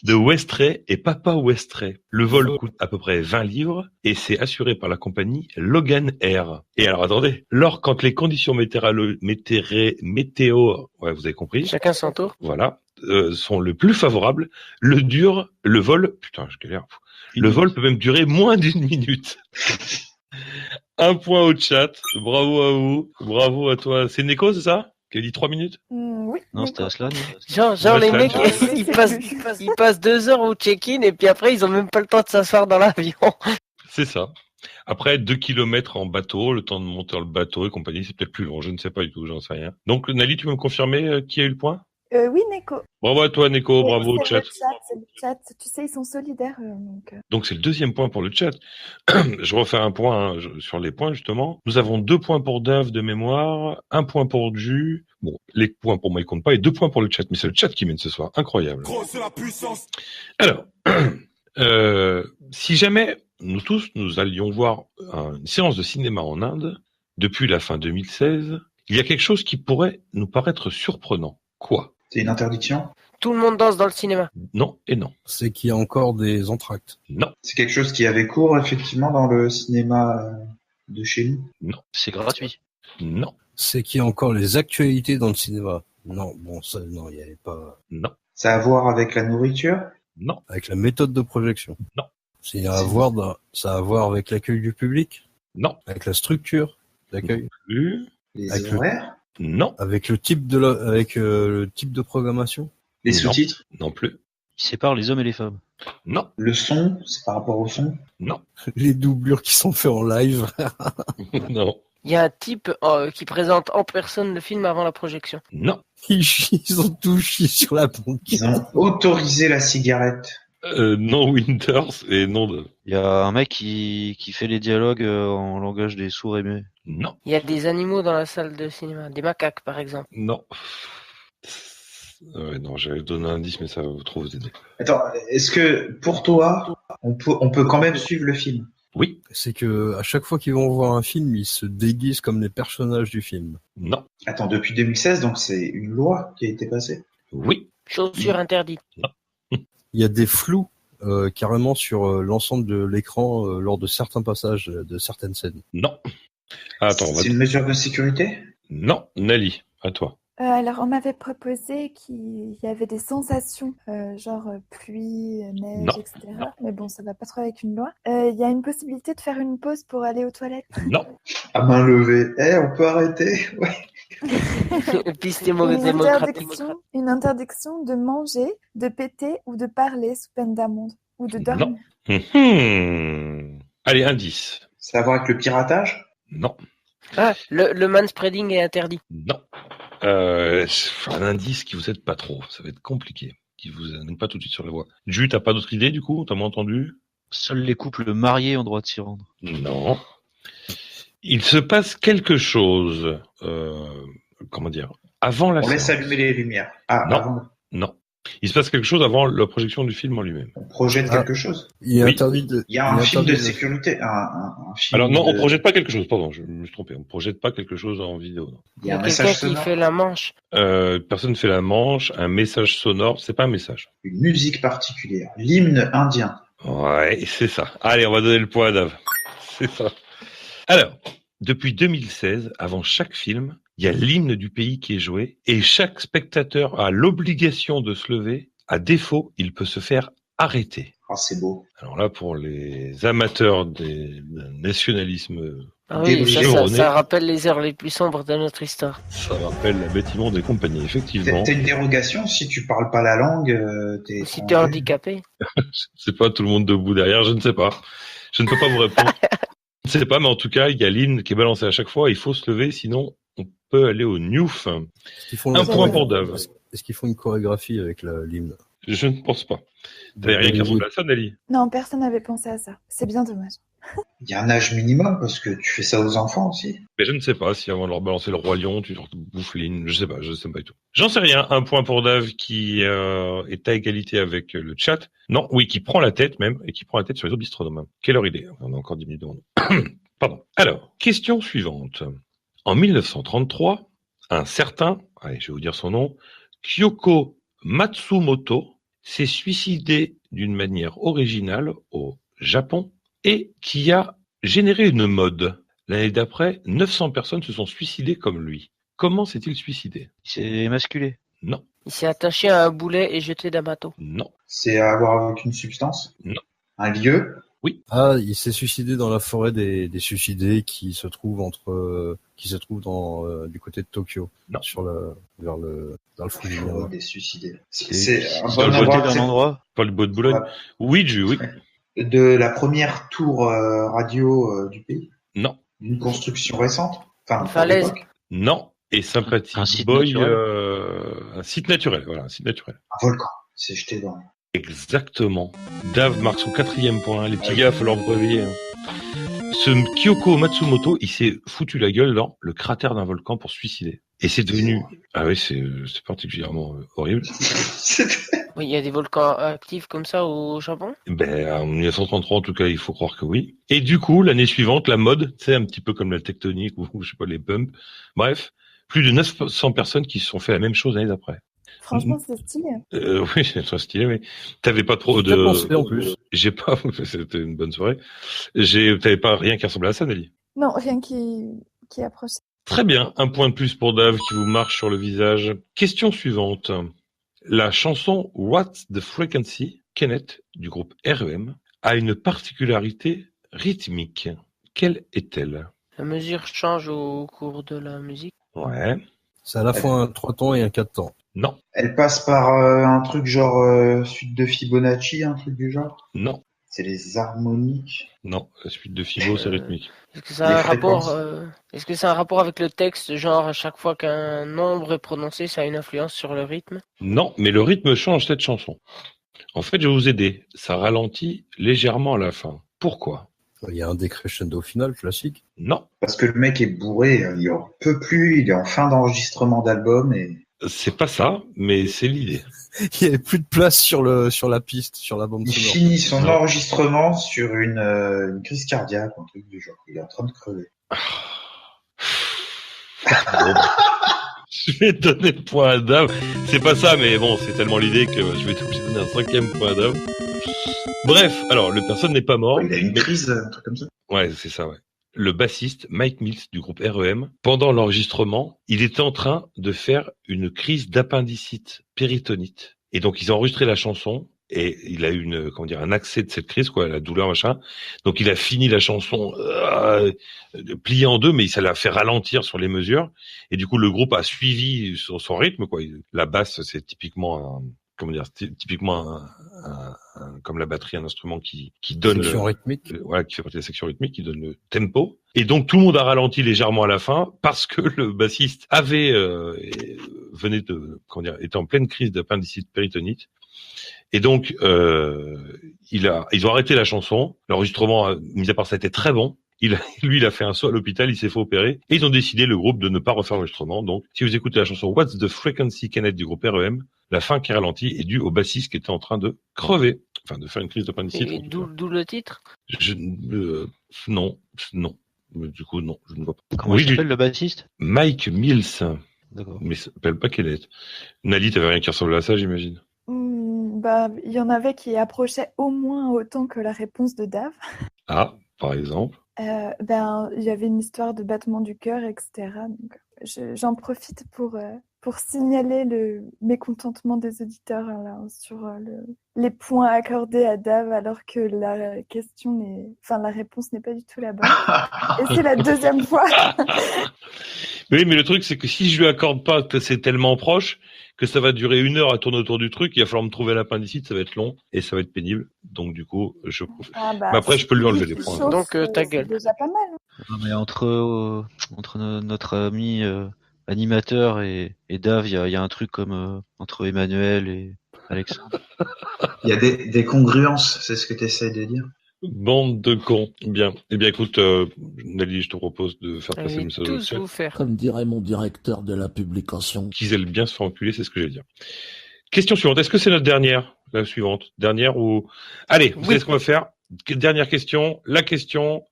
de Westray et Papa Westray. Le vol coûte à peu près 20 livres et c'est assuré par la compagnie Logan Air. Et alors attendez, quand les conditions météo, ouais, vous avez compris. Chacun son tour. Voilà, sont le plus favorables. Le vol peut même durer moins d'une minute. Un point au chat. Bravo à vous. Bravo à toi. C'est Neko, c'est ça? Qui a dit 3 minutes? Oui. Non, c'était Aslan. Genre les mecs, ils passent 2 heures au check-in et puis après, ils ont même pas le temps de s'asseoir dans l'avion. C'est ça. Après, 2 kilomètres en bateau, le temps de monter dans le bateau et compagnie, c'est peut-être plus long. Je ne sais pas du tout, j'en sais rien. Donc, Nali, tu peux me confirmer qui a eu le point? Oui, Neko. Bravo à toi, Neko. Bravo au chat. C'est le chat. Tu sais, ils sont solidaires. Donc, c'est le deuxième point pour le chat. Je refais un point sur les points, justement. Nous avons 2 points pour Dave de mémoire, 1 point pour Ju. Bon, les points pour moi, ils comptent pas, et 2 points pour le chat. Mais c'est le chat qui mène ce soir. Incroyable. Grosse la puissance. Alors, si jamais nous allions voir une séance de cinéma en Inde, depuis la fin 2016, il y a quelque chose qui pourrait nous paraître surprenant. Quoi? C'est une interdiction? Tout le monde danse dans le cinéma. Non et non. C'est qu'il y a encore des entr'actes. Non. C'est quelque chose qui avait cours, effectivement, dans le cinéma de chez nous? Non. C'est gratuit. Non. C'est qu'il y a encore les actualités dans le cinéma. Non, bon, ça, non, il n'y avait pas. Non. Ça a à voir avec la nourriture? Non. Avec la méthode de projection. Non. Ça a à voir avec l'accueil du public? Non. Avec la structure d'accueil? Plus. Les Avec horaires? Non. Avec le type le type de programmation? Les Non. sous-titres? Non plus. Il sépare les hommes et les femmes. Non. Le son? C'est par rapport au son? Non. Les doublures qui sont faites en live? Non. Il y a un type qui présente en personne le film avant la projection. Non. Ils ont tout chié sur la banquette. Ils ont autorisé la cigarette? Non Winters et non de... Il y a un mec qui fait les dialogues en langage des sourds et muets. Non. Il y a des animaux dans la salle de cinéma, des macaques par exemple. Non. Non, j'allais donner un indice, mais ça va trop vous aider. Attends, est-ce que pour toi, on peut quand même suivre le film? Oui. C'est que à chaque fois qu'ils vont voir un film, ils se déguisent comme les personnages du film. Non. Attends, depuis 2016, donc c'est une loi qui a été passée? Oui. Chaussures interdites. Il y a des flous carrément sur l'ensemble de l'écran lors de certains passages de certaines scènes. Non. Attends, C'est une mesure de sécurité? Non, Nali, à toi. Alors, on m'avait proposé qu'il y avait des sensations, genre pluie, neige, Non. etc. Mais bon, ça va pas trop avec une loi. Il y a une possibilité de faire une pause pour aller aux toilettes. Non. À main levée. On peut arrêter? Ouais. Épistémodémocratique. Une interdiction de manger, de péter ou de parler sous peine d'amende. Ou de dormir. Allez, indice. Ça a à voir avec le piratage? Non. Ah, le manspreading est interdit. Non. Un indice qui vous aide pas trop. Ça va être compliqué. Qui vous aide pas tout de suite sur la voie. Ju, t'as pas d'autre idée du coup? T'as moins entendu? Seuls les couples mariés ont droit de s'y rendre. Non. Il se passe quelque chose. Comment dire? Avant la On laisse séance. allumer les lumières. Ah, Non. avant. Non. Il se passe quelque chose avant la projection du film en lui-même. On projette quelque chose. Il est Oui. interdit de. Il y a un film de interdit sécurité. Un film Alors non, de- on projette pas quelque chose. Pardon, je me suis trompé. On projette pas quelque chose en vidéo. Non. Il y a un quelqu'un message qui sonore. fait la manche. Personne fait la manche. Un message sonore. C'est pas un message. Une musique particulière. L'hymne indien. Ouais, c'est ça. Allez, on va donner le point à Dave. C'est ça. Alors, depuis 2016, avant chaque film, il y a l'hymne du pays qui est joué et chaque spectateur a l'obligation de se lever. À défaut, il peut se faire arrêter. Oh, c'est beau. Alors là, pour les amateurs du nationalisme Ah oui, biberonné, ça rappelle les heures les plus sombres de notre histoire. ça rappelle la bête immonde des compagnies, effectivement. T'as une dérogation si tu parles pas la langue, t'es Si t'es handicapé. C'est pas tout le monde debout derrière, je ne sais pas. Je ne peux pas vous répondre. Je ne sais pas, mais en tout cas, il y a l'hymne qui est balancé à chaque fois. Il faut se lever, sinon on peut aller au Newf. Un point pour Dave. Est-ce qu'ils font une chorégraphie avec l'hymne? Je ne pense pas. T'avais rien qui ressemble à ça, Nelly? Non, personne n'avait pensé à ça. C'est bien dommage. Il y a un âge minimum parce que tu fais ça aux enfants aussi. Mais je ne sais pas si avant de leur balancer le roi lion, tu leur bouffes l'hymne. Je sais pas du tout. J'en sais rien. Un point pour Dave qui est à égalité avec le chat. Non, oui, qui prend la tête même, et qui prend la tête sur les autres bistronomes. Quelle heure il est? On a encore 10 minutes devant nous. Pardon. Alors, question suivante. En 1933, un certain, allez, je vais vous dire son nom, Kyoko Matsumoto s'est suicidé d'une manière originale au Japon et qui a généré une mode. L'année d'après, 900 personnes se sont suicidées comme lui. Comment s'est-il suicidé? Il s'est émasculé. Non, Il s'est attaché à un boulet et jeté d'un bateau. non, C'est à voir avec une substance? Non. Un lieu? Ah, il s'est suicidé dans la forêt des suicidés qui se trouve du côté de Tokyo. Non. Vers le Fujian. Oh, des suicidés. C'est C'est un dans bon le endroit, d'un c'est endroit. pas le bois de Boulogne. Ouais. Oui, oui. de la première tour radio du pays, Non, d'une construction récente. Enfin, Une pour falaise. l'époque. non. Et sympathique Un site boy, naturel. un site naturel. Voilà, un site naturel. Un volcan. C'est jeté dans. Exactement. Dave marque son 4e point. Les petits gars, il va falloir vous réveiller. Ce Kyoko Matsumoto, il s'est foutu la gueule dans le cratère d'un volcan pour se suicider. Et c'est devenu... Ah oui, c'est particulièrement horrible. Oui, il y a des volcans actifs comme ça au Japon. Ben, en 1933, en tout cas, il faut croire que oui. Et du coup, l'année suivante, la mode, c'est un petit peu comme la tectonique ou je sais pas, les pumps. Bref, plus de 900 personnes qui se sont fait la même chose l'année d'après. Franchement, c'est stylé. Oui, c'est très stylé, mais t'avais pas trop J'ai pensé en plus. J'ai pas, c'était une bonne soirée. T'avais pas rien qui ressemblait à ça, Nelly. Non, rien qui approche. Très bien, un point de plus pour Dave qui vous marche sur le visage. Question suivante. La chanson What's the Frequency, Kenneth, du groupe REM, a une particularité rythmique. Quelle est-elle? La mesure change au cours de la musique. Ouais. C'est à la fois un 3 temps et un 4 temps. Non. Elle passe par un truc genre suite de Fibonacci, un truc du genre. Non. C'est les harmoniques. Non. La suite de Fibo, c'est rythmique. Est-ce que ça a Les un rapport fréquences. Est-ce que c'est un rapport avec le texte, genre à chaque fois qu'un nombre est prononcé, ça a une influence sur le rythme? Non, mais le rythme change cette chanson. En fait, je vais vous aider. Ça ralentit légèrement à la fin. Pourquoi? Il y a un décrescendo final classique. Non. Parce que le mec est bourré, il en peut plus, il est en fin d'enregistrement d'album et. C'est pas ça, mais c'est l'idée. Il y avait plus de place sur la piste, sur la bande Il sonore. finit son Non. enregistrement sur une crise cardiaque, un truc du genre. Il est en train de crever. Bon, je vais donner le point à Dave. C'est pas ça, mais bon, c'est tellement l'idée que je vais être obligé de donner un 5e point à Dave. Bref, alors, le personne n'est pas mort. Il a une mais- crise, un truc comme ça. Ouais, c'est ça, ouais. Le bassiste Mike Mills du groupe REM, pendant l'enregistrement, il était en train de faire une crise d'appendicite péritonite. Et donc, ils ont enregistré la chanson et il a eu un accès de cette crise, quoi, la douleur, machin. Donc, il a fini la chanson pliée en deux, mais ça l'a fait ralentir sur les mesures. Et du coup, le groupe a suivi son rythme, quoi. La basse, c'est typiquement comme la batterie, un instrument qui donne Section rythmique. voilà, qui fait partie de la section rythmique, qui donne le tempo. Et donc tout le monde a ralenti légèrement à la fin parce que le bassiste était en pleine crise d'appendicite péritonite. Et donc ils ont arrêté la chanson. L'enregistrement, mis à part ça, était très bon. Lui, il a fait un saut à l'hôpital, il s'est fait opérer. Et ils ont décidé, le groupe, de ne pas refaire l'enregistrement. Donc, si vous écoutez la chanson What's the Frequency, Kenneth, du groupe REM, la fin qui ralentit est due au bassiste qui était en train de crever. Enfin, de faire une crise d'appendicite. Et d'où le titre? Non. Mais du coup, non, je ne vois pas. Comment Oui, il s'appelle le bassiste? Mike Mills. D'accord. Mais ça s'appelle pas Kenneth. Nali, t'avais rien qui ressemblait à ça, j'imagine. Bah, il y en avait qui approchaient au moins autant que la réponse de Dave. Ah, par exemple. Il y avait une histoire de battement du cœur, etc. Donc... j'en profite pour signaler le mécontentement des auditeurs là, sur les points accordés à Dave alors que la réponse n'est pas du tout la bonne. Et c'est la deuxième fois. Oui, mais le truc, c'est que si je lui accorde pas que c'est tellement proche, que ça va durer 1 heure à tourner autour du truc, il va falloir me trouver l'appendicite, ça va être long et ça va être pénible. Donc du coup, mais après, je peux lui enlever les points. Donc ta gueule. C'est déjà pas mal. Hein. Non, mais entre notre ami animateur et Dave, il y a un truc comme entre Emmanuel et Alexandre. Il y a des congruences, c'est ce que tu essaies de dire. Bande de cons. Bien. Eh bien, écoute, Nelly, je te propose de faire passer le message au chat. Vous faire. Comme dirait mon directeur de la publication. Qu'ils aiment bien se faire enculer, c'est ce que j'allais dire. Question suivante. Est-ce que c'est notre dernière? La suivante. Dernière ou... Allez, vous savez ce qu'on va faire? Dernière question. La question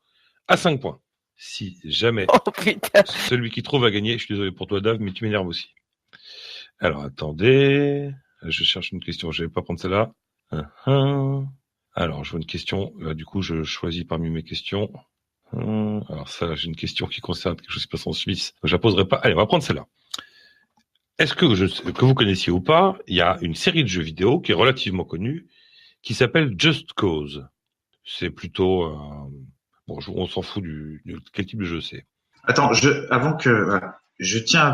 à 5 points. Si jamais Oh putain. celui qui trouve a gagné, je suis désolé pour toi, Dave, mais tu m'énerves aussi. Alors, attendez. Je cherche une question. Je vais pas prendre celle-là. Alors, je vois une question. Du coup, je choisis parmi mes questions. Alors ça, j'ai une question qui concerne quelque chose qui se passe en Suisse. Je la poserai pas. Allez, on va prendre celle-là. Est-ce que que vous connaissiez ou pas, il y a une série de jeux vidéo qui est relativement connue, qui s'appelle Just Cause. C'est plutôt... bon, on s'en fout quel type de jeu c'est. Attends, je tiens à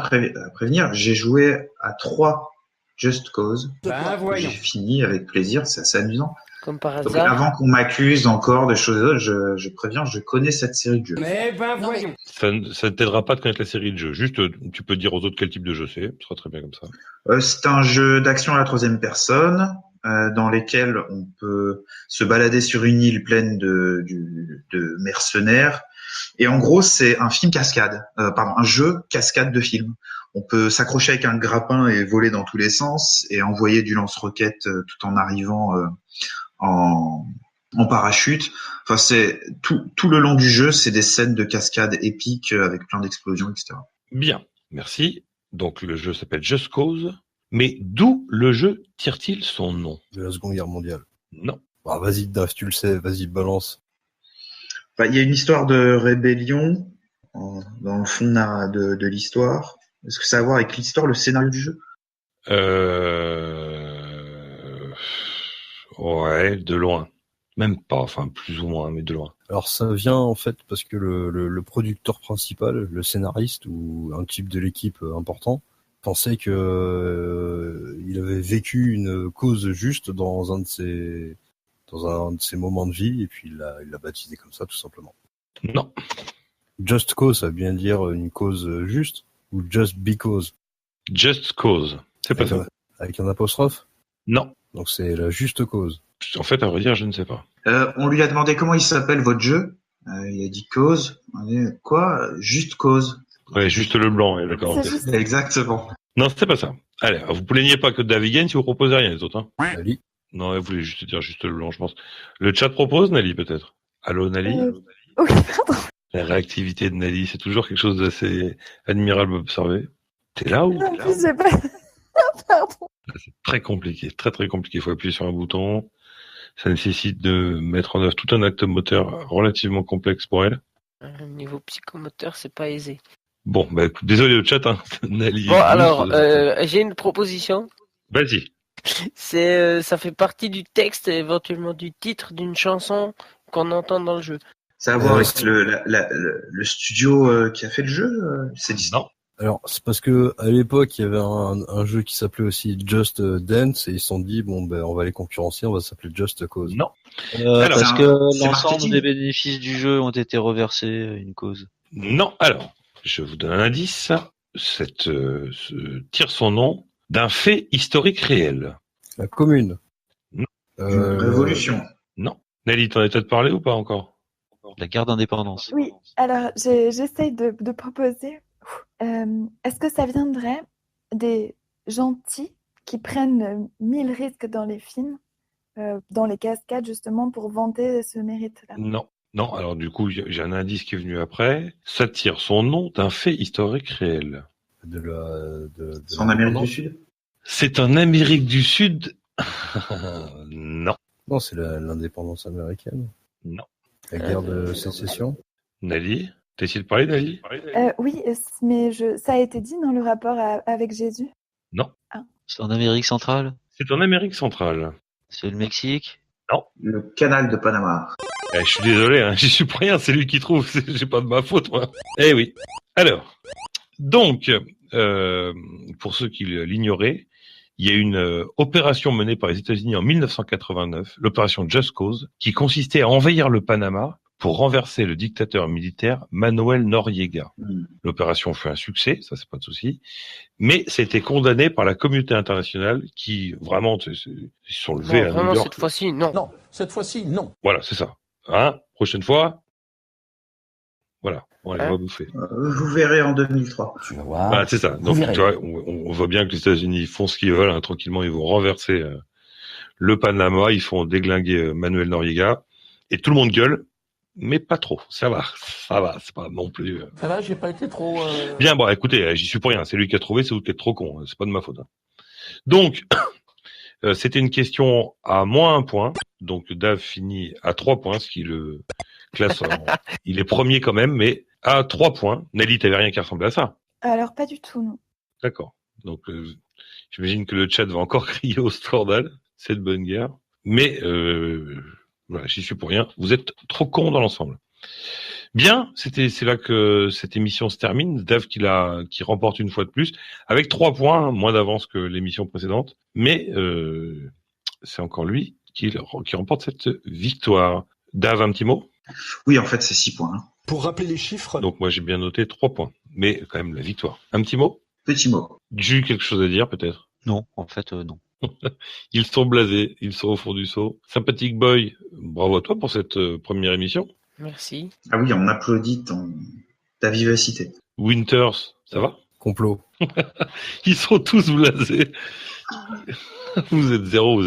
prévenir, j'ai joué à 3 Just Cause. J'ai fini avec plaisir, c'est assez amusant. Comme par Donc, hasard. avant qu'on m'accuse encore de choses, je préviens, je connais cette série de jeux. Mais voyons. Ça ne t'aidera pas de connaître la série de jeux. Juste, tu peux dire aux autres quel type de jeu c'est. Ce sera très bien comme ça. C'est un jeu d'action à la 3e personne, dans lesquels on peut se balader sur une île pleine de mercenaires. Et en gros, c'est un film cascade, un jeu cascade de film. On peut s'accrocher avec un grappin et voler dans tous les sens et envoyer du lance-roquette tout en arrivant en parachute. Enfin, c'est tout le long du jeu, c'est des scènes de cascade épiques avec plein d'explosions, etc. Bien, merci. Donc le jeu s'appelle Just Cause. Mais d'où le jeu tire-t-il son nom? De la Seconde Guerre mondiale. Non. Bah, vas-y, Dave, tu le sais, vas-y, balance. Enfin, il y a une histoire de rébellion dans le fond de l'histoire. Est-ce que ça a à voir avec l'histoire, le scénario du jeu? Ouais, de loin. Même pas, enfin plus ou moins, mais de loin. Alors ça vient en fait parce que le producteur principal, le scénariste ou un type de l'équipe important, pensait que il avait vécu une cause juste dans un de ses moments de vie et puis il l'a baptisé comme ça tout simplement. Non. Just Cause, ça veut bien dire une cause juste ou just because? Just Cause. C'est pas ça. Avec un apostrophe? Non. Donc c'est la juste cause. En fait, à vrai dire, je ne sais pas. On lui a demandé comment il s'appelle votre jeu. Il a dit cause. On a dit, quoi? Juste cause. Ouais, juste le blanc, ouais, d'accord. C'est juste- Exactement. Non, c'était pas ça. Allez, vous plaignez pas que David gagne si vous proposez rien, les autres. Hein. Ali. Non, vous voulez juste dire juste le blanc, je pense. Le chat propose, Nali, peut-être. Allô, Nali. Oui, pardon. La réactivité de Nali, c'est toujours quelque chose d'assez admirable à observer. T'es là ou En plus, j'ai pas... Pardon. C'est très compliqué, très très compliqué. Il faut appuyer sur un bouton. Ça nécessite de mettre en œuvre tout un acte moteur relativement complexe pour elle. Niveau psychomoteur, c'est pas aisé. Bon, bah écoute, désolé le chat, hein. Nali. Bon, alors, j'ai une proposition. Vas-y. Ça fait partie du texte et éventuellement du titre d'une chanson qu'on entend dans le jeu. Ça a à voir avec le studio qui a fait le jeu. C'est Disney. Non. Alors, c'est parce que à l'époque, il y avait un jeu qui s'appelait aussi Just Dance et ils se sont dit bon ben on va les concurrencer, on va s'appeler Just Cause. Non. Parce que c'est l'ensemble marketing. des bénéfices du jeu ont été reversés à une cause. Non. Alors, je vous donne un indice. Tire son nom d'un fait historique réel. La commune. Non. Révolution. Non. Nelly, t'en as peut-être parlé ou pas encore? La guerre d'indépendance. Oui, alors j'essaye de proposer. Est-ce que ça viendrait des gentils qui prennent 1000 risques dans les films, dans les cascades justement, pour vanter ce mérite-là? Non. Non, alors du coup, j'ai un indice qui est venu après. Ça tire son nom d'un fait historique réel. C'est en Amérique du Sud. C'est en Amérique du Sud. Non. Non, c'est l'indépendance américaine. Non. La guerre de sécession. Nelly, T'as essayé de parler, Dali? Oui, mais ça a été dit dans le rapport avec Jésus. Non. C'est en Amérique centrale? C'est en Amérique centrale. C'est le Mexique? Le canal de Panama. Je suis désolé, hein, j'y suis pour rien, c'est lui qui trouve, j'ai pas de ma faute, moi. Eh oui. Alors, donc, pour ceux qui l'ignoraient, il y a une opération menée par les États-Unis en 1989, l'opération Just Cause, qui consistait à envahir le Panama pour renverser le dictateur militaire Manuel Noriega. L'opération fut un succès, ça c'est pas de souci, mais c'était condamné par la communauté internationale qui vraiment se sont levés à New Vraiment, York. cette fois-ci, non. Non, cette fois-ci, non. Voilà, c'est ça. Hein, prochaine fois, voilà, on les va bouffer. Vous verrez en 2003. Tu vas voir. Voilà, c'est ça. Vous Donc, verrez. tu vois, on voit bien que les États-Unis font ce qu'ils veulent, hein, tranquillement, ils vont renverser le Panama, ils font déglinguer Manuel Noriega, et tout le monde gueule, mais pas trop. Ça va, c'est pas non plus. Ça va, j'ai pas été trop. Bien, bon, écoutez, j'y suis pour rien. C'est lui qui a trouvé, c'est vous qui êtes trop con. C'est pas de ma faute. Hein. Donc, c'était une question à moins 1 point. Donc, Dave finit à 3 points, ce qui le classe. Il est premier quand même, mais à 3 points. Nelly, t'avais rien qui ressemblait à ça. Alors, pas du tout, non. D'accord. Donc, j'imagine que le chat va encore crier au scandale. C'est de bonne guerre. Mais, voilà, j'y suis pour rien. Vous êtes trop cons dans l'ensemble. Bien, c'est là que cette émission se termine. Dave qui remporte une fois de plus, avec 3 points, moins d'avance que l'émission précédente. Mais c'est encore lui qui remporte cette victoire. Dave, un petit mot? Oui, en fait, c'est 6 points. Hein. Pour rappeler les chiffres. Donc moi j'ai bien noté 3 points. Mais quand même la victoire. Un petit mot? Petit mot. J'ai quelque chose à dire peut-être? Non, en fait, non. Ils sont blasés, ils sont au fond du seau. Sympathique Boy, bravo à toi pour cette première émission. Merci. Ah oui, on applaudit ta vivacité. Winters, ça va? Complot. Ils sont tous blasés. Vous êtes zéro.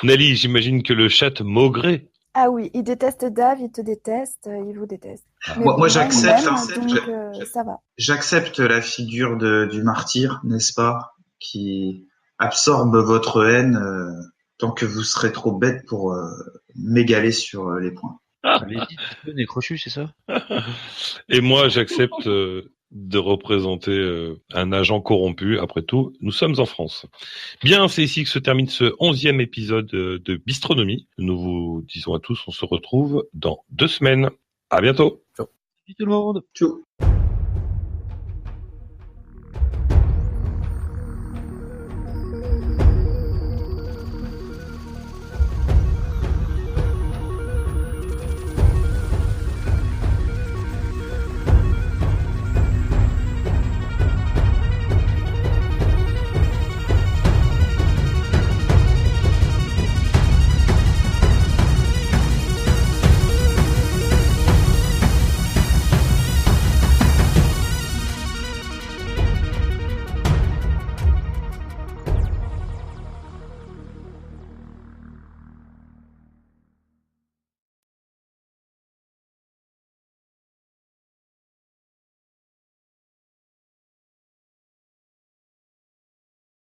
Nelly, j'imagine que le chat maugré. Ah oui, il déteste Dave, il te déteste, il vous déteste. Mais Moi, bon, j'accepte. il m'aime, donc ça va. J'accepte la figure du martyr, n'est-ce pas, qui absorbe votre haine tant que vous serez trop bête pour m'égaler sur les points. Les crochus, c'est ça? Et moi, j'accepte de représenter un agent corrompu. Après tout, nous sommes en France. Bien, c'est ici que se termine ce 11e épisode de Bistronomie. Nous vous disons à tous, on se retrouve dans 2 semaines. À bientôt. Salut tout le monde. Ciao.